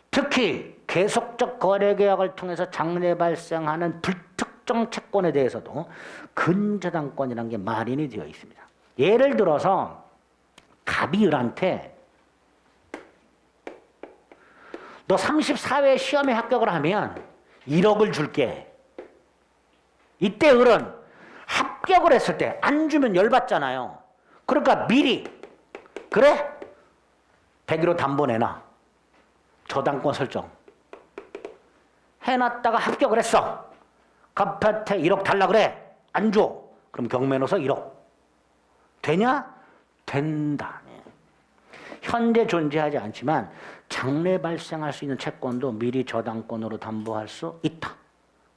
특히 계속적 거래계약을 통해서 장래 발생하는 불특정 채권에 대해서도 근저당권이라는 게 마련이 되어 있습니다. 예를 들어서 갑이 을한테 너 34회 시험에 합격을 하면 1억을 줄게. 이때 을은 합격을 했을 때 안 주면 열받잖아요. 그러니까 미리 그래? 100% 담보 내놔. 저당권 설정. 해놨다가 합격을 했어. 갑한테 1억 달라 그래. 안 줘. 그럼 경매 넣어서 1억. 되냐? 된다. 현재 존재하지 않지만 장래 발생할 수 있는 채권도 미리 저당권으로 담보할 수 있다.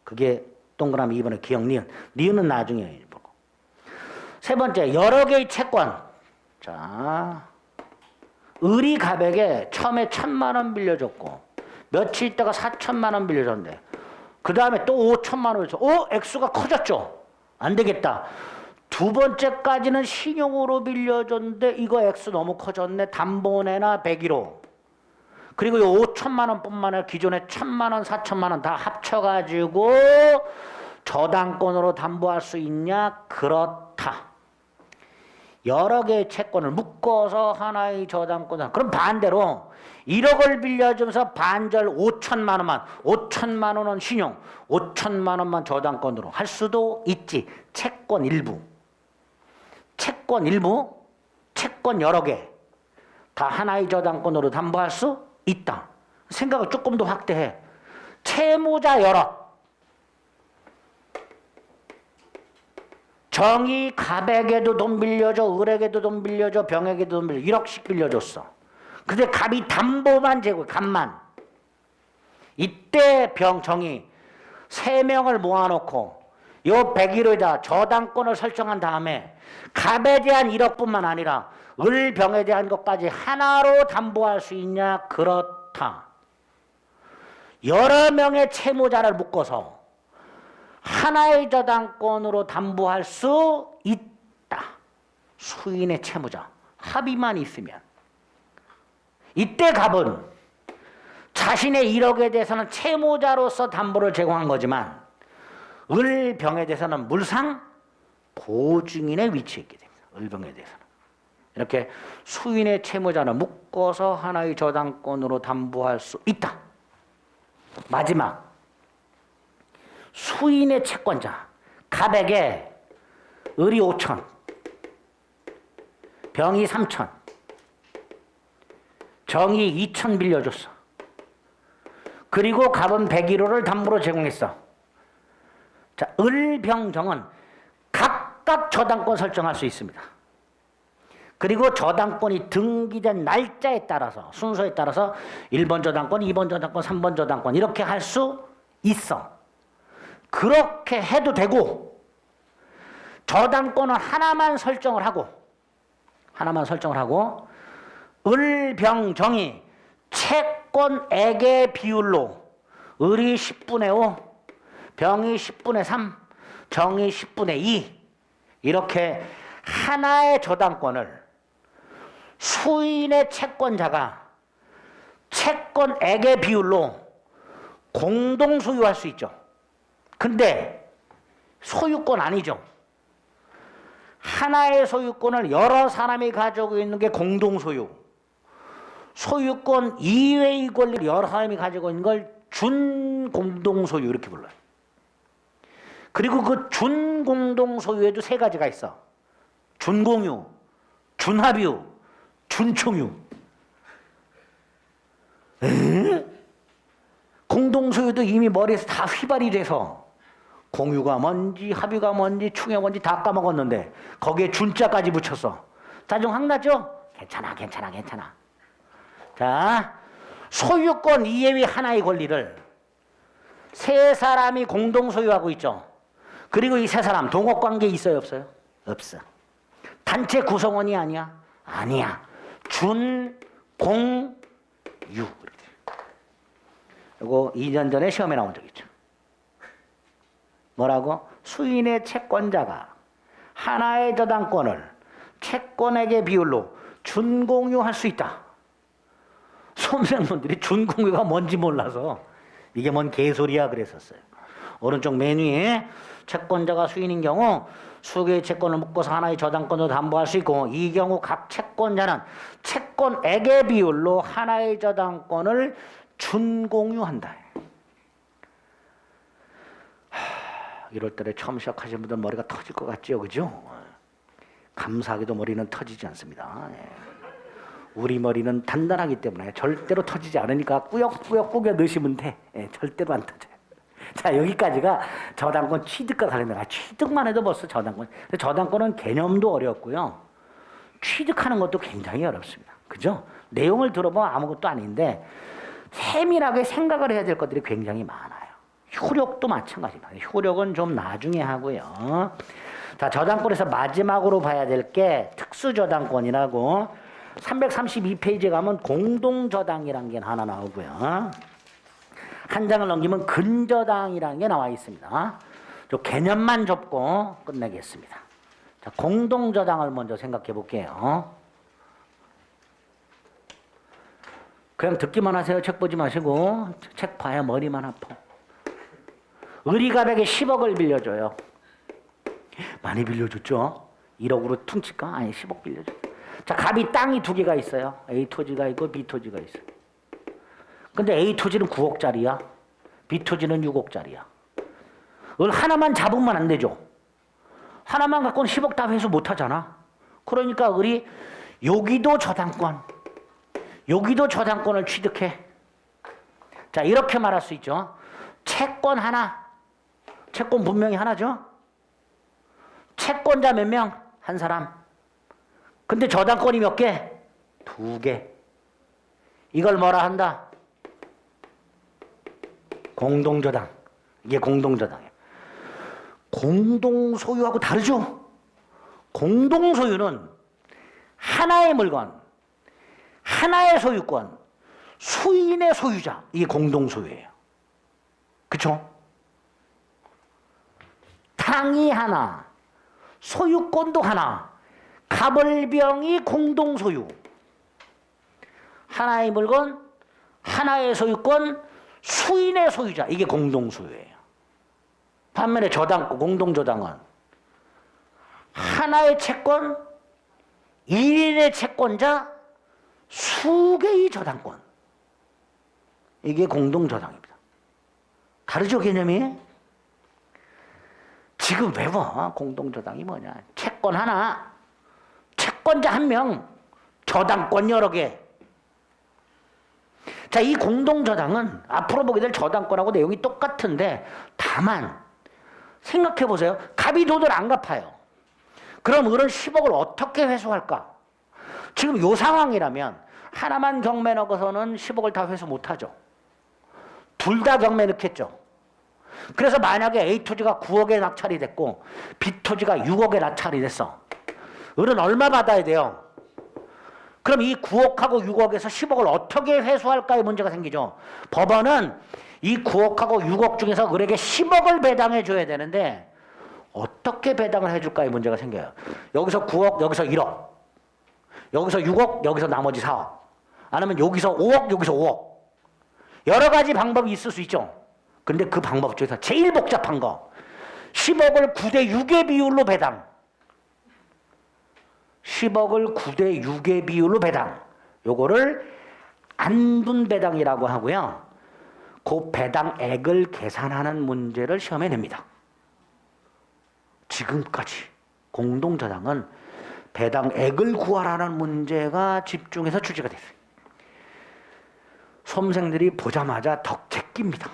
그게 동그라미 2번의 기억 니은. 니은은 나중에 보고. 세 번째, 여러 개의 채권. 자, 을이 갑에게 처음에 1,000만 원 빌려줬고 며칠 있다가 4,000만 원 빌려줬는데 그 다음에 또 5,000만 원을 줘. 액수가 커졌죠. 안 되겠다. 두 번째까지는 신용으로 빌려줬는데 이거 액수 너무 커졌네. 담보내나 101호. 그리고 이 5,000만 원뿐만 아니라 기존에 1,000만 원, 4,000만 원 다 합쳐가지고 저당권으로 담보할 수 있냐? 그렇다. 여러 개의 채권을 묶어서 하나의 저당권. 그럼 반대로 1억을 빌려주면서 반절 5,000만 원은 신용, 5,000만 원만 저당권으로 할 수도 있지. 채권 일부, 채권 여러 개 다 하나의 저당권으로 담보할 수 있다. 생각을 조금 더 확대해. 채무자 여럿. 정이 갑에게도 돈 빌려줘, 을에게도 돈 빌려줘, 병에게도 돈 빌려줘. 1억씩 빌려줬어. 근데 갑이 담보만 제고, 갑만. 이때 정이 3명을 모아놓고 요 101호에다 저당권을 설정한 다음에 갑에 대한 1억뿐만 아니라 을, 병에 대한 것까지 하나로 담보할 수 있냐? 그렇다. 여러 명의 채무자를 묶어서 하나의 저당권으로 담보할 수 있다. 수인의 채무자. 합의만 있으면. 이때 갑은 자신의 1억에 대해서는 채무자로서 담보를 제공한 거지만 을, 병에 대해서는 물상 보증인의 위치에 있게 됩니다. 을, 병에 대해서는. 이렇게 수인의 채무자를 묶어서 하나의 저당권으로 담보할 수 있다. 마지막. 수인의 채권자. 갑에게 을이 5천, 병이 3천, 정이 2천 빌려줬어. 그리고 갑은 101호를 담보로 제공했어. 자, 을, 병, 정은 각각 저당권 설정할 수 있습니다. 그리고 저당권이 등기된 날짜에 따라서, 순서에 따라서 1번 저당권, 2번 저당권, 3번 저당권 이렇게 할 수 있어. 그렇게 해도 되고 저당권은 하나만 설정을 하고 을, 병, 정이 채권액의 비율로 을이 10분의 5, 병이 10분의 3, 정이 10분의 2 이렇게 하나의 저당권을 수인의 채권자가 채권액의 비율로 공동 소유할 수 있죠. 근데 소유권 아니죠. 하나의 소유권을 여러 사람이 가지고 있는 게 공동 소유. 소유권 이외의 권리를 여러 사람이 가지고 있는 걸 준공동 소유 이렇게 불러요. 그리고 그 준공동 소유에도 3가지가 있어. 준공유, 준합유, 준총유. 공동소유도 이미 머리에서 다 휘발이 돼서 공유가 뭔지 합유가 뭔지 충유가 뭔지 다 까먹었는데 거기에 준자까지 붙였어. 자, 좀 확나죠? 괜찮아. 자, 소유권 이외의 하나의 권리를 3사람이 공동 소유하고 있죠. 그리고 이 3사람 동업관계 있어요, 없어요? 없어. 단체 구성원이 아니야? 아니야. 준, 공, 유. 이거 2년 전에 시험에 나온 적 있죠. 뭐라고? 수인의 채권자가 하나의 저당권을 채권액의 비율로 준공유할 수 있다. 수험생분들이 준공유가 뭔지 몰라서 이게 뭔 개소리야 그랬었어요. 오른쪽 메뉴에 채권자가 수인인 경우 수개의 채권을 묶어서 하나의 저당권으로 담보할 수 있고 이 경우 각 채권자는 채권액의 비율로 하나의 저당권을 준공유한다. 이럴 때 처음 시작하시는 분들 머리가 터질 것 같죠, 그죠? 감사하게도 머리는 터지지 않습니다. 우리 머리는 단단하기 때문에 절대로 터지지 않으니까 꾸역꾸역 꾸겨 넣으시면 돼. 절대로 안 터져요. 자, 여기까지가 저당권 취득과 관련된 취득만 해도 벌써 저당권. 저당권은 개념도 어렵고요. 취득하는 것도 굉장히 어렵습니다. 그죠? 내용을 들어보면 아무것도 아닌데 세밀하게 생각을 해야 될 것들이 굉장히 많아요. 효력도 마찬가지입니다. 효력은 좀 나중에 하고요. 자, 저당권에서 마지막으로 봐야 될 게 특수저당권이라고 332페이지에 가면 공동저당이라는 게 하나 나오고요. 한 장을 넘기면 근저당이라는 게 나와 있습니다. 저 개념만 접고 끝내겠습니다. 자, 공동저당을 먼저 생각해 볼게요. 그냥 듣기만 하세요. 책 보지 마시고. 책 봐야 머리만 아파. 의리갑에게 10억을 빌려줘요. 많이 빌려줬죠? 1억으로 퉁칠까? 아니 10억 빌려줬어요. 자, 갑이 땅이 두 개가 있어요. A 토지가 있고 B 토지가 있어요. 근데 A 토지는 9억짜리야. B 토지는 6억짜리야. 을 하나만 잡으면 안 되죠. 하나만 갖고는 10억 다 회수 못 하잖아. 그러니까 을이 여기도 저당권, 여기도 저당권을 취득해. 자, 이렇게 말할 수 있죠. 채권 하나, 채권 분명히 하나죠. 채권자 몇 명? 한 사람. 근데 저당권이 몇 개? 두 개. 이걸 뭐라 한다? 공동저당. 이게 공동저당이에요. 공동소유하고 다르죠? 공동소유는 하나의 물건, 하나의 소유권, 수인의 소유자. 이게 공동소유예요. 그쵸? 땅이 하나, 소유권도 하나, 갑을병이 공동소유. 하나의 물건, 하나의 소유권, 수인의 소유자. 이게 공동소유예요. 반면에 저당권, 공동저당은 하나의 채권, 1인의 채권자, 수개의 저당권. 이게 공동저당입니다. 다르죠, 개념이? 지금 외워. 공동저당이 뭐냐. 채권 하나, 채권자 한 명, 저당권 여러 개. 자, 이 공동저당은 앞으로 보게 될 저당권하고 내용이 똑같은데 다만 생각해 보세요. 갑이 돈을 안 갚아요. 그럼 을은 10억을 어떻게 회수할까? 지금 이 상황이라면 하나만 경매 넣어서는 10억을 다 회수 못하죠. 둘 다 경매 넣겠죠. 그래서 만약에 A 토지가 9억에 낙찰이 됐고 B 토지가 6억에 낙찰이 됐어. 을은 얼마 받아야 돼요? 그럼 이 9억하고 6억에서 10억을 어떻게 회수할까의 문제가 생기죠. 법원은 이 9억하고 6억 중에서 을에게 10억을 배당해 줘야 되는데 어떻게 배당을 해줄까의 문제가 생겨요. 여기서 9억, 여기서 1억, 여기서 6억, 여기서 나머지 4억, 아니면 여기서 5억, 여기서 5억. 여러 가지 방법이 있을 수 있죠. 근데 그 방법 중에서 제일 복잡한 거 10억을 9대 6의 비율로 배당. 10억을 9대 6의 비율로 배당. 요거를 안분배당이라고 하고요. 그 배당액을 계산하는 문제를 시험에 냅니다. 지금까지 공동저당은 배당액을 구하라는 문제가 집중해서 출제가 됐어요. 수험생들이 보자마자 덕 제낍니다.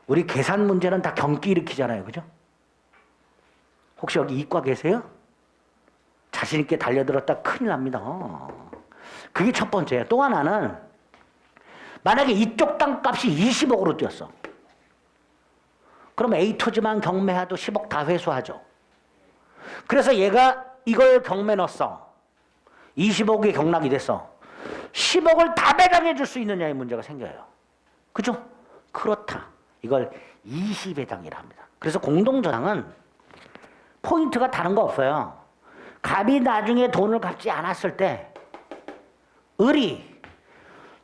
우리 계산 문제는 다 경기 일으키잖아요. 그죠? 혹시 여기 이과 계세요? 자신 있게 달려들었다 큰일 납니다. 그게 첫 번째예요. 또 하나는 만약에 이쪽 땅값이 20억으로 뛰었어. 그럼 A 토지만 경매해도 10억 다 회수하죠. 그래서 얘가 이걸 경매 넣었어. 20억이 경락이 됐어. 10억을 다 배당해 줄 수 있느냐의 문제가 생겨요. 그죠? 그렇다. 이걸 이시배당이라 합니다. 그래서 공동저당은 포인트가 다른 거 없어요. 갑이 나중에 돈을 갚지 않았을 때 을이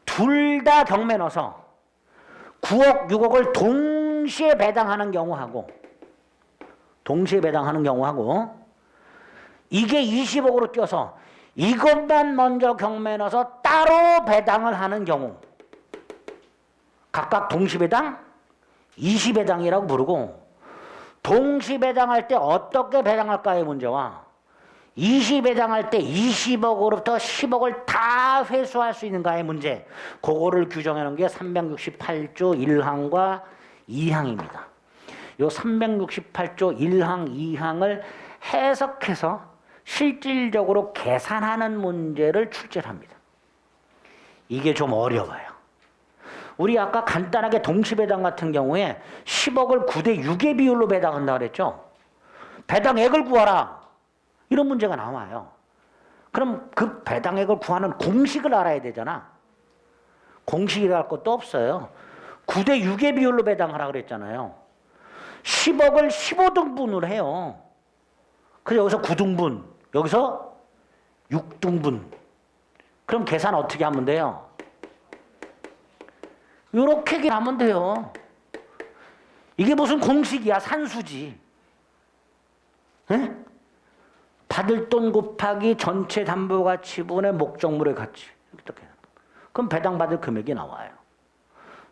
둘 다 경매 넣어서 9억, 6억을 동시에 배당하는 경우하고 이게 20억으로 뛰어서 이것만 먼저 경매 넣어서 따로 배당을 하는 경우 각각 동시배당, 이시배당이라고 부르고 동시배당할 때 어떻게 배당할까의 문제와 이시배당할 때 20억으로부터 10억을 다 회수할 수 있는가의 문제, 그거를 규정해 놓은 게 368조 1항과 2항입니다. 이 368조 1항, 2항을 해석해서 실질적으로 계산하는 문제를 출제합니다. 이게 좀 어려워요. 우리 아까 간단하게 동시배당 같은 경우에 10억을 9대 6의 비율로 배당한다고 그랬죠. 배당액을 구하라. 이런 문제가 나와요. 그럼 그 배당액을 구하는 공식을 알아야 되잖아. 공식이랄 것도 없어요. 9대 6의 비율로 배당하라 그랬잖아요. 10억을 15등분을 해요. 그래서 여기서 9등분, 여기서 6등분. 그럼 계산 어떻게 하면 돼요? 이렇게 하면 돼요. 이게 무슨 공식이야? 산수지. 에? 받을 돈 곱하기 전체 담보가치분의 목적물의 가치. 이렇게. 그럼 배당받을 금액이 나와요.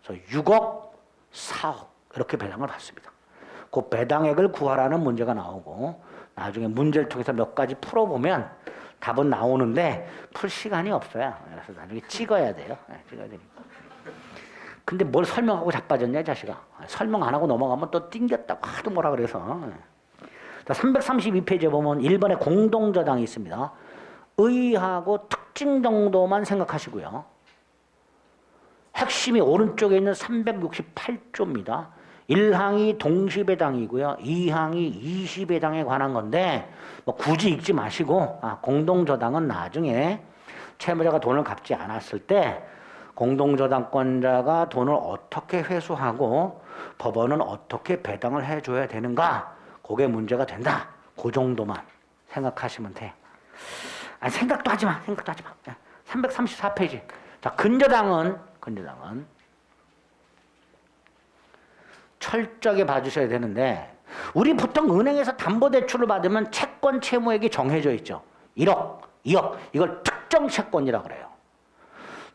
그래서 6억, 4억 이렇게 배당을 받습니다. 그 배당액을 구하라는 문제가 나오고 나중에 문제를 통해서 몇 가지 풀어보면 답은 나오는데 풀 시간이 없어요. 그래서 나중에 찍어야 돼요. 찍어야 되니까. 근데 뭘 설명하고 자빠졌냐, 이 자식아. 설명 안 하고 넘어가면 또 띵겼다고 하도 뭐라 그래서. 자, 332페이지에 보면 1번에 공동저당이 있습니다. 의하고 특징 정도만 생각하시고요. 핵심이 오른쪽에 있는 368조입니다. 1항이 동시배당이고요. 2항이 이시배당에 관한 건데 뭐 굳이 읽지 마시고 공동저당은 나중에 채무자가 돈을 갚지 않았을 때 공동저당권자가 돈을 어떻게 회수하고 법원은 어떻게 배당을 해줘야 되는가, 그게 문제가 된다. 그 정도만 생각하시면 돼. 아니, 생각도 하지 마. 334페이지. 자, 근저당은 철저하게 봐주셔야 되는데, 우리 보통 은행에서 담보대출을 받으면 채권 채무액이 정해져 있죠. 1억, 2억. 이걸 특정 채권이라고 그래요.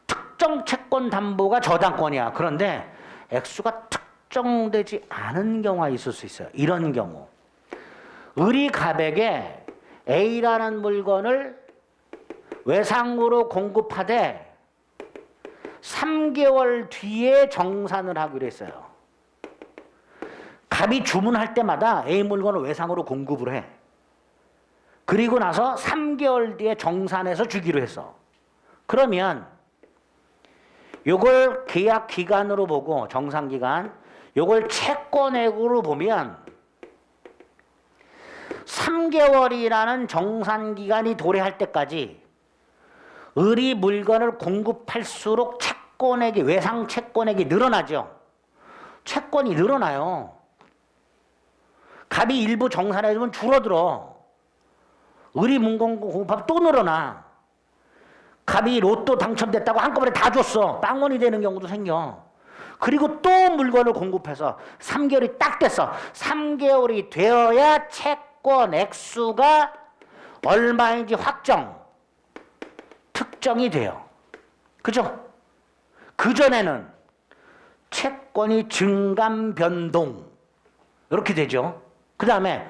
특정 채권 담보가 저당권이야. 그런데 액수가 특정되지 않은 경우가 있을 수 있어요. 이런 경우. 의리가백에 A라는 물건을 외상으로 공급하되 3개월 뒤에 정산을 하기로 했어요. 갑이 주문할 때마다 A 물건을 외상으로 공급을 해. 그리고 나서 3개월 뒤에 정산해서 주기로 했어. 그러면 요걸 계약 기간으로 보고, 정산기간, 요걸 채권액으로 보면 3개월이라는 정산기간이 도래할 때까지 의리 물건을 공급할수록 채권액이, 외상 채권액이 늘어나죠. 채권이 늘어나요. 갑이 일부 정산해주면 줄어들어. 의리 문건 공급하면 또 늘어나. 갑이 로또 당첨됐다고 한꺼번에 다 줬어. 빵원이 되는 경우도 생겨. 그리고 또 물건을 공급해서 3개월이 딱 됐어. 3개월이 되어야 채권 액수가 얼마인지 특정이 돼요. 그죠? 그전에는 채권이 증감 변동 이렇게 되죠. 그 다음에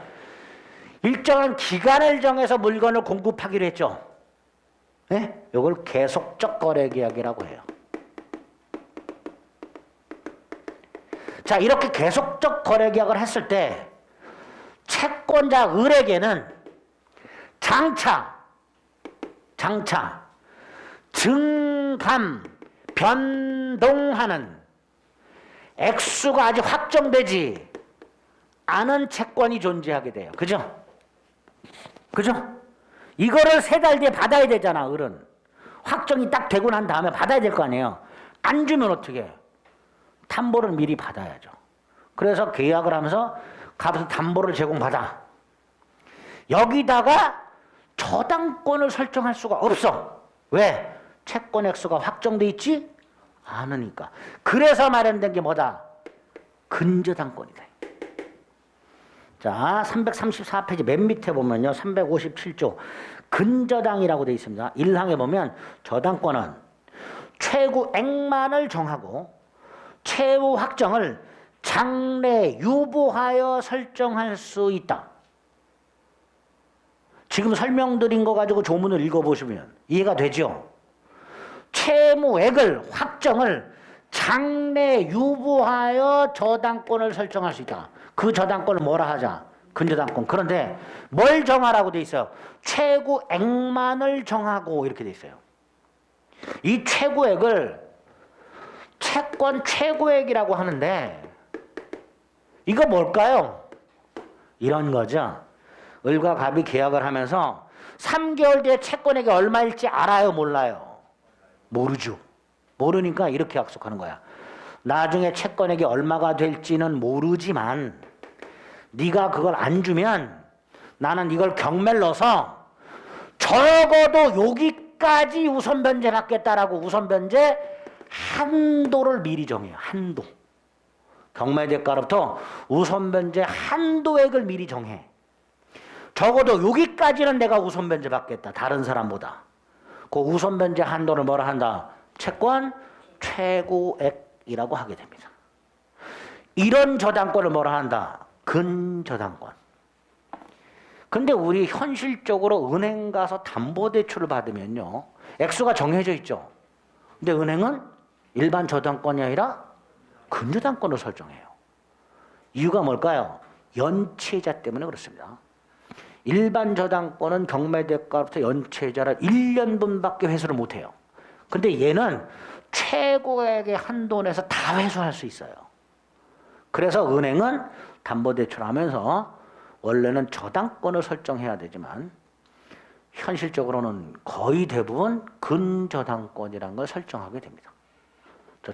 일정한 기간을 정해서 물건을 공급하기로 했죠. 네? 이걸 계속적 거래계약이라고 해요. 자, 이렇게 계속적 거래계약을 했을 때 채권자 을에게는 장차 증감 변동하는 액수가 아직 확정되지 않은 채권이 존재하게 돼요. 그죠? 이거를 3달 뒤에 받아야 되잖아. 을은 확정이 딱 되고 난 다음에 받아야 될 거 아니에요. 안 주면 어떻게 해? 담보를 미리 받아야죠. 그래서 계약을 하면서 가서 담보를 제공받아. 여기다가 저당권을 설정할 수가 없어. 왜? 채권 액수가 확정돼 있지 않으니까. 그래서 마련된 게 뭐다? 근저당권이다. 자, 334페이지 맨 밑에 보면요. 357조 근저당이라고 되어 있습니다. 1항에 보면 저당권은 최고액만을 정하고 채무 확정을 장래 유보하여 설정할 수 있다. 지금 설명드린 거 가지고 조문을 읽어보시면 이해가 되죠? 채무액을 확정을 장래 유보하여 저당권을 설정할 수 있다. 그 저당권을 뭐라 하자? 근저당권. 그런데 뭘 정하라고 돼 있어요? 최고액만을 정하고 이렇게 돼 있어요. 이 최고액을 채권 최고액이라고 하는데 이거 뭘까요? 이런 거죠. 을과 갑이 계약을 하면서 3개월 뒤에 채권액이 얼마일지 알아요? 몰라요? 모르죠. 모르니까 이렇게 약속하는 거야. 나중에 채권액이 얼마가 될지는 모르지만 네가 그걸 안 주면 나는 이걸 경매를 넣어서 적어도 여기까지 우선 변제 받겠다라고 우선 변제 한도를 미리 정해요. 한도. 경매 대가로부터 우선 변제 한도액을 미리 정해. 적어도 여기까지는 내가 우선 변제 받겠다. 다른 사람보다. 그 우선 변제 한도를 뭐라 한다? 채권 최고액이라고 하게 됩니다. 이런 저당권을 뭐라 한다? 근저당권. 근데 우리 현실적으로 은행 가서 담보대출을 받으면요. 액수가 정해져 있죠. 근데 은행은 일반 저당권이 아니라 근저당권을 설정해요. 이유가 뭘까요? 연체자 때문에 그렇습니다. 일반 저당권은 경매대가로부터 연체자를 1년분밖에 회수를 못해요. 근데 얘는 최고액의 한도 내에서 다 회수할 수 있어요. 그래서 은행은 담보대출하면서 원래는 저당권을 설정해야 되지만 현실적으로는 거의 대부분 근저당권이라는 걸 설정하게 됩니다.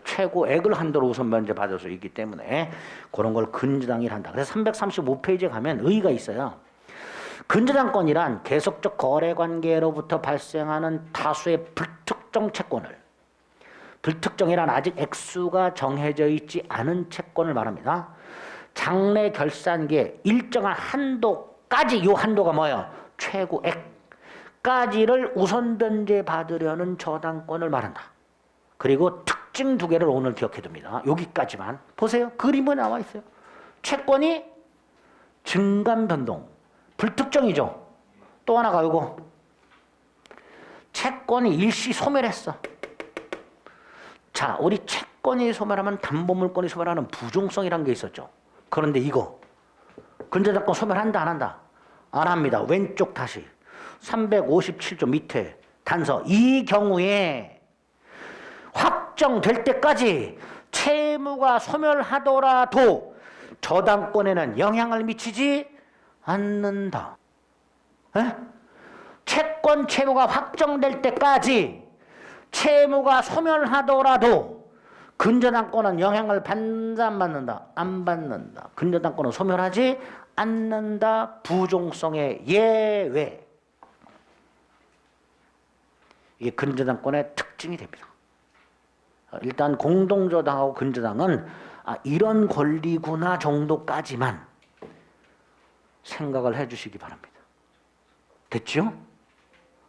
최고액을 한도로 우선 변제 받을 수 있기 때문에 그런 걸 근저당이라 한다. 그래서 335페이지에 가면 의의가 있어요. 근저당권이란 계속적 거래관계로부터 발생하는 다수의 불특정 채권을, 불특정이란 아직 액수가 정해져 있지 않은 채권을 말합니다. 장래 결산기에 일정한 한도까지, 이 한도가 뭐예요? 최고액까지를 우선 변제 받으려는 저당권을 말한다. 그리고 특징 두 개를 오늘 기억해 둡니다. 여기까지만. 보세요. 그림에 나와 있어요. 채권이 증감 변동. 불특정이죠. 또 하나가 이거. 채권이 일시 소멸했어. 자, 우리 채권이 소멸하면 담보물권이 소멸하는 부종성이라는 게 있었죠. 그런데 이거 근저당권 소멸한다 안 한다? 안 합니다. 왼쪽 다시 357조 밑에 단서. 이 경우에 확정될 때까지 채무가 소멸하더라도 저당권에는 영향을 미치지 않는다. 에? 채권 채무가 확정될 때까지 채무가 소멸하더라도 근저당권은 영향을 받는다 안 받는다? 안 받는다. 근저당권은 소멸하지 않는다. 부종성의 예외. 이게 근저당권의 특징이 됩니다. 일단 공동저당하고 근저당은 이런 권리구나 정도까지만 생각을 해 주시기 바랍니다. 됐죠?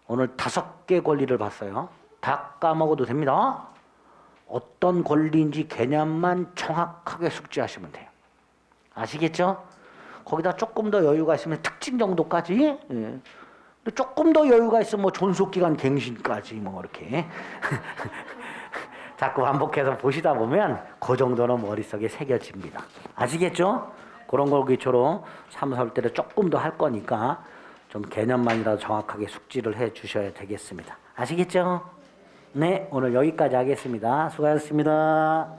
오늘 5개 권리를 봤어요. 다 까먹어도 됩니다. 어떤 권리인지 개념만 정확하게 숙지하시면 돼요. 아시겠죠? 거기다 조금 더 여유가 있으면 특징 정도까지, 예. 조금 더 여유가 있으면 뭐 존속기간 갱신까지 뭐 이렇게 자꾸 반복해서 보시다 보면 그 정도는 머릿속에 새겨집니다. 아시겠죠? 그런 걸 기초로 사무할 때를 조금 더 할 거니까 좀 개념만이라도 정확하게 숙지를 해 주셔야 되겠습니다. 아시겠죠? 네, 오늘 여기까지 하겠습니다. 수고하셨습니다.